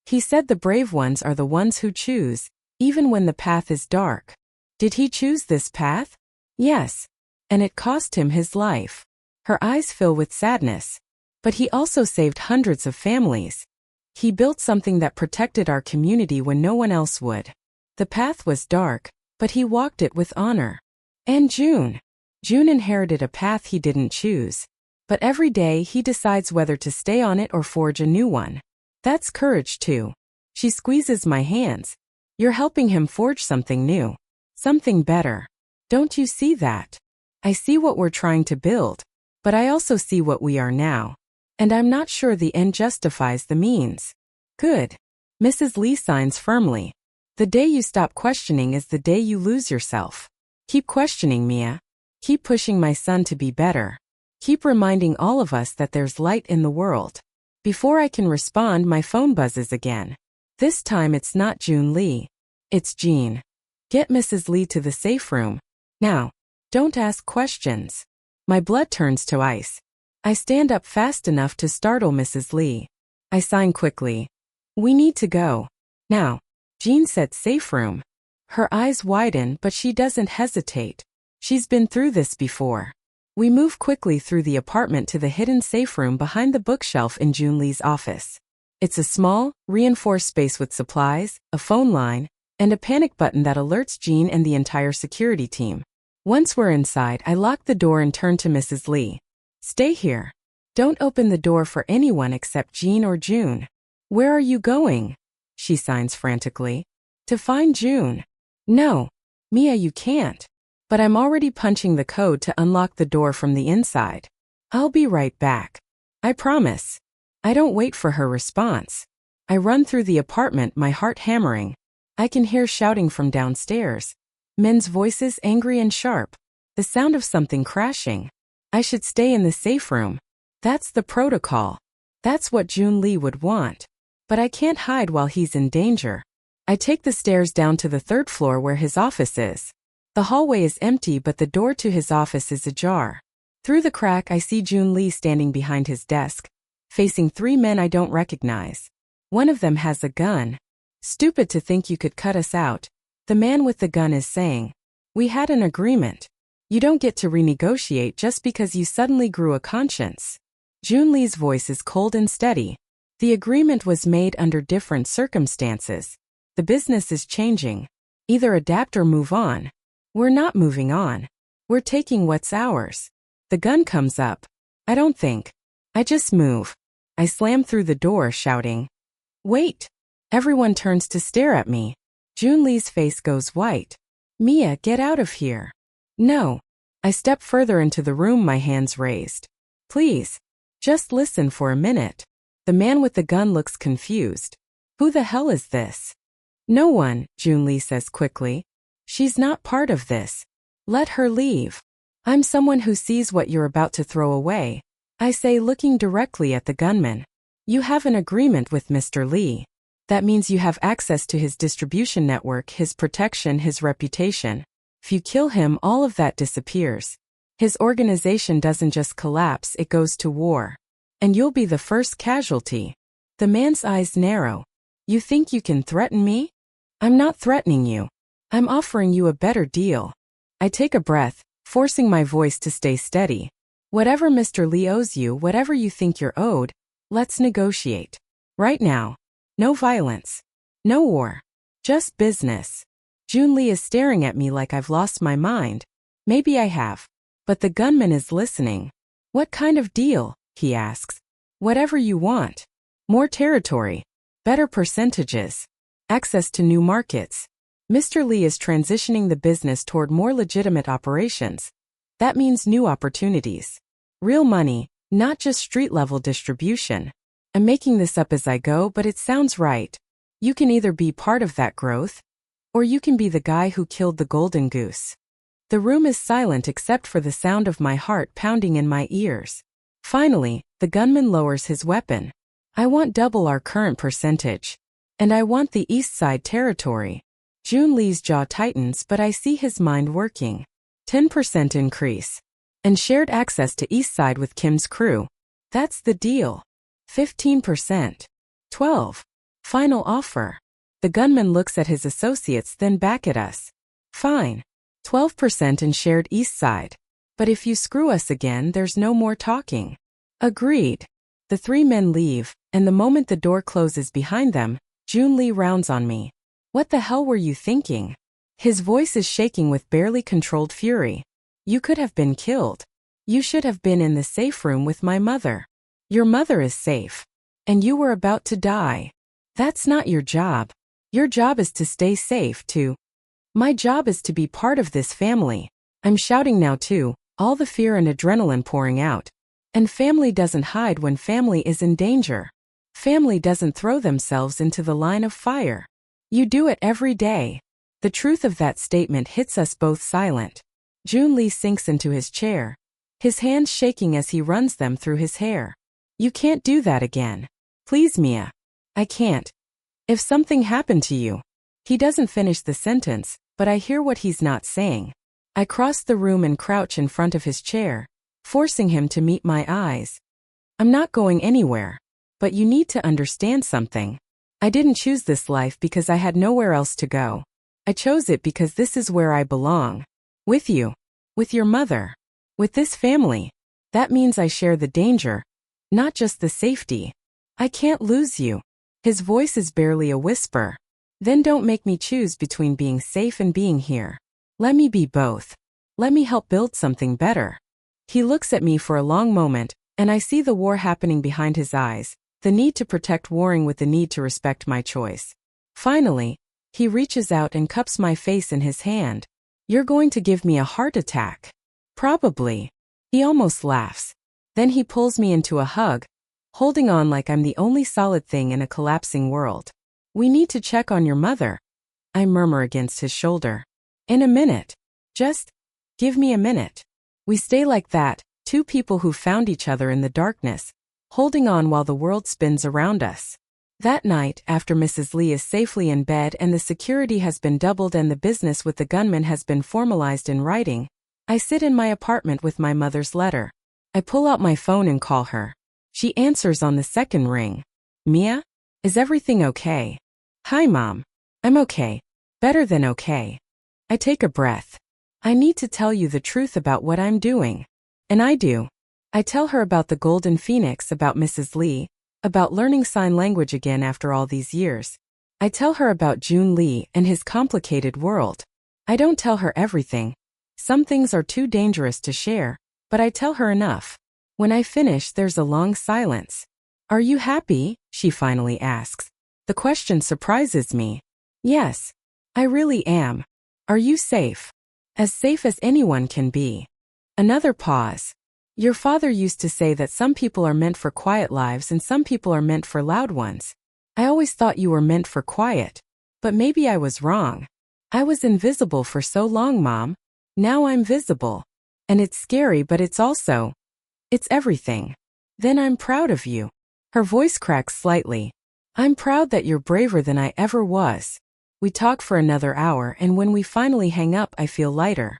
He said the brave ones are the ones who choose, even when the path is dark. Did he choose this path? Yes. And it cost him his life. Her eyes fill with sadness. But he also saved hundreds of families. He built something that protected our community when no one else would. The path was dark, but he walked it with honor. And Joon. Joon inherited a path he didn't choose. But every day he decides whether to stay on it or forge a new one. That's courage too. She squeezes my hands. You're helping him forge something new. Something better. Don't you see that? I see what we're trying to build. But I also see what we are now. And I'm not sure the end justifies the means. Good. Mrs. Lee signs firmly. The day you stop questioning is the day you lose yourself. Keep questioning, Mia. Keep pushing my son to be better. Keep reminding all of us that there's light in the world. Before I can respond, my phone buzzes again. This time it's not Joon Lee. It's Jean. Get Mrs. Lee to the safe room. Now. Don't ask questions. My blood turns to ice. I stand up fast enough to startle Mrs. Lee. I sign quickly. We need to go. Now. Jean said safe room. Her eyes widen, but she doesn't hesitate. She's been through this before. We move quickly through the apartment to the hidden safe room behind the bookshelf in Joon Lee's office. It's a small, reinforced space with supplies, a phone line, and a panic button that alerts Jean and the entire security team. Once we're inside, I lock the door and turn to Mrs. Lee. Stay here. Don't open the door for anyone except Jean or Joon. Where are you going? She signs frantically. To find Joon. No. Mia, you can't. But I'm already punching the code to unlock the door from the inside. I'll be right back. I promise. I don't wait for her response. I run through the apartment, my heart hammering. I can hear shouting from downstairs. Men's voices angry and sharp. The sound of something crashing. I should stay in the safe room. That's the protocol. That's what Joon Lee would want. But I can't hide while he's in danger. I take the stairs down to the third floor where his office is. The hallway is empty, but the door to his office is ajar. Through the crack, I see Joon Lee standing behind his desk, facing 3 men I don't recognize. One of them has a gun. Stupid to think you could cut us out. The man with the gun is saying, we had an agreement. You don't get to renegotiate just because you suddenly grew a conscience. Joon Lee's voice is cold and steady. The agreement was made under different circumstances. The business is changing. Either adapt or move on. We're not moving on. We're taking what's ours. The gun comes up. I don't think. I just move. I slam through the door, shouting, wait! Everyone turns to stare at me. Joon Lee's face goes white. Mia, get out of here. No. I step further into the room, my hands raised. Please. Just listen for a minute. The man with the gun looks confused. Who the hell is this? No one, Joon Lee says quickly. She's not part of this. Let her leave. I'm someone who sees what you're about to throw away. I say, looking directly at the gunman. You have an agreement with Mr. Lee. That means you have access to his distribution network, his protection, his reputation. If you kill him, all of that disappears. His organization doesn't just collapse, it goes to war. And you'll be the first casualty. The man's eyes narrow. You think you can threaten me? I'm not threatening you. I'm offering you a better deal. I take a breath, forcing my voice to stay steady. Whatever Mr. Lee owes you, whatever you think you're owed, let's negotiate. Right now. No violence. No war. Just business. Joon Lee is staring at me like I've lost my mind. Maybe I have. But the gunman is listening. What kind of deal? He asks. Whatever you want. More territory. Better percentages. Access to new markets. Mr. Lee is transitioning the business toward more legitimate operations. That means new opportunities. Real money, not just street-level distribution. I'm making this up as I go, but it sounds right. You can either be part of that growth, or you can be the guy who killed the golden goose. The room is silent except for the sound of my heart pounding in my ears. Finally, the gunman lowers his weapon. I want double our current percentage. And I want the East Side territory. Joon Lee's jaw tightens, but I see his mind working. 10% increase. And shared access to East Side with Kim's crew. That's the deal. 15%. 12. Final offer. The gunman looks at his associates, then back at us. Fine. 12% and shared east side. But if you screw us again, there's no more talking. Agreed. The three men leave, and the moment the door closes behind them, Joon Lee rounds on me. What the hell were you thinking? His voice is shaking with barely controlled fury. You could have been killed. You should have been in the safe room with my mother. Your mother is safe. And you were about to die. That's not your job. Your job is to stay safe, too. My job is to be part of this family. I'm shouting now too, all the fear and adrenaline pouring out. And family doesn't hide when family is in danger. Family doesn't throw themselves into the line of fire. You do it every day. The truth of that statement hits us both silent. Joon Lee sinks into his chair, his hands shaking as he runs them through his hair. You can't do that again. Please, Mia. I can't. If something happened to you. He doesn't finish the sentence, but I hear what he's not saying. I cross the room and crouch in front of his chair, forcing him to meet my eyes. I'm not going anywhere. But you need to understand something. I didn't choose this life because I had nowhere else to go. I chose it because this is where I belong. With you. With your mother. With this family. That means I share the danger, not just the safety. I can't lose you. His voice is barely a whisper. Then don't make me choose between being safe and being here. Let me be both. Let me help build something better. He looks at me for a long moment, and I see the war happening behind his eyes, the need to protect warring with the need to respect my choice. Finally, he reaches out and cups my face in his hand. You're going to give me a heart attack. Probably. He almost laughs. Then he pulls me into a hug, holding on like I'm the only solid thing in a collapsing world. We need to check on your mother. I murmur against his shoulder. In a minute. Just give me a minute. We stay like that, two people who found each other in the darkness, holding on while the world spins around us. That night, after Mrs. Lee is safely in bed and the security has been doubled and the business with the gunman has been formalized in writing, I sit in my apartment with my mother's letter. I pull out my phone and call her. She answers on the second ring. Mia? Is everything okay? Hi, Mom. I'm okay. Better than okay. I take a breath. I need to tell you the truth about what I'm doing. And I do. I tell her about the Golden Phoenix, about Mrs. Lee, about learning sign language again after all these years. I tell her about Joon Lee and his complicated world. I don't tell her everything. Some things are too dangerous to share, but I tell her enough. When I finish, there's a long silence. Are you happy? She finally asks. The question surprises me. Yes. I really am. Are you safe? As safe as anyone can be. Another pause. Your father used to say that some people are meant for quiet lives and some people are meant for loud ones. I always thought you were meant for quiet. But maybe I was wrong. I was invisible for so long, Mom. Now I'm visible. And it's scary, but it's everything. Then I'm proud of you. Her voice cracks slightly. I'm proud that you're braver than I ever was. We talk for another hour, and when we finally hang up, I feel lighter.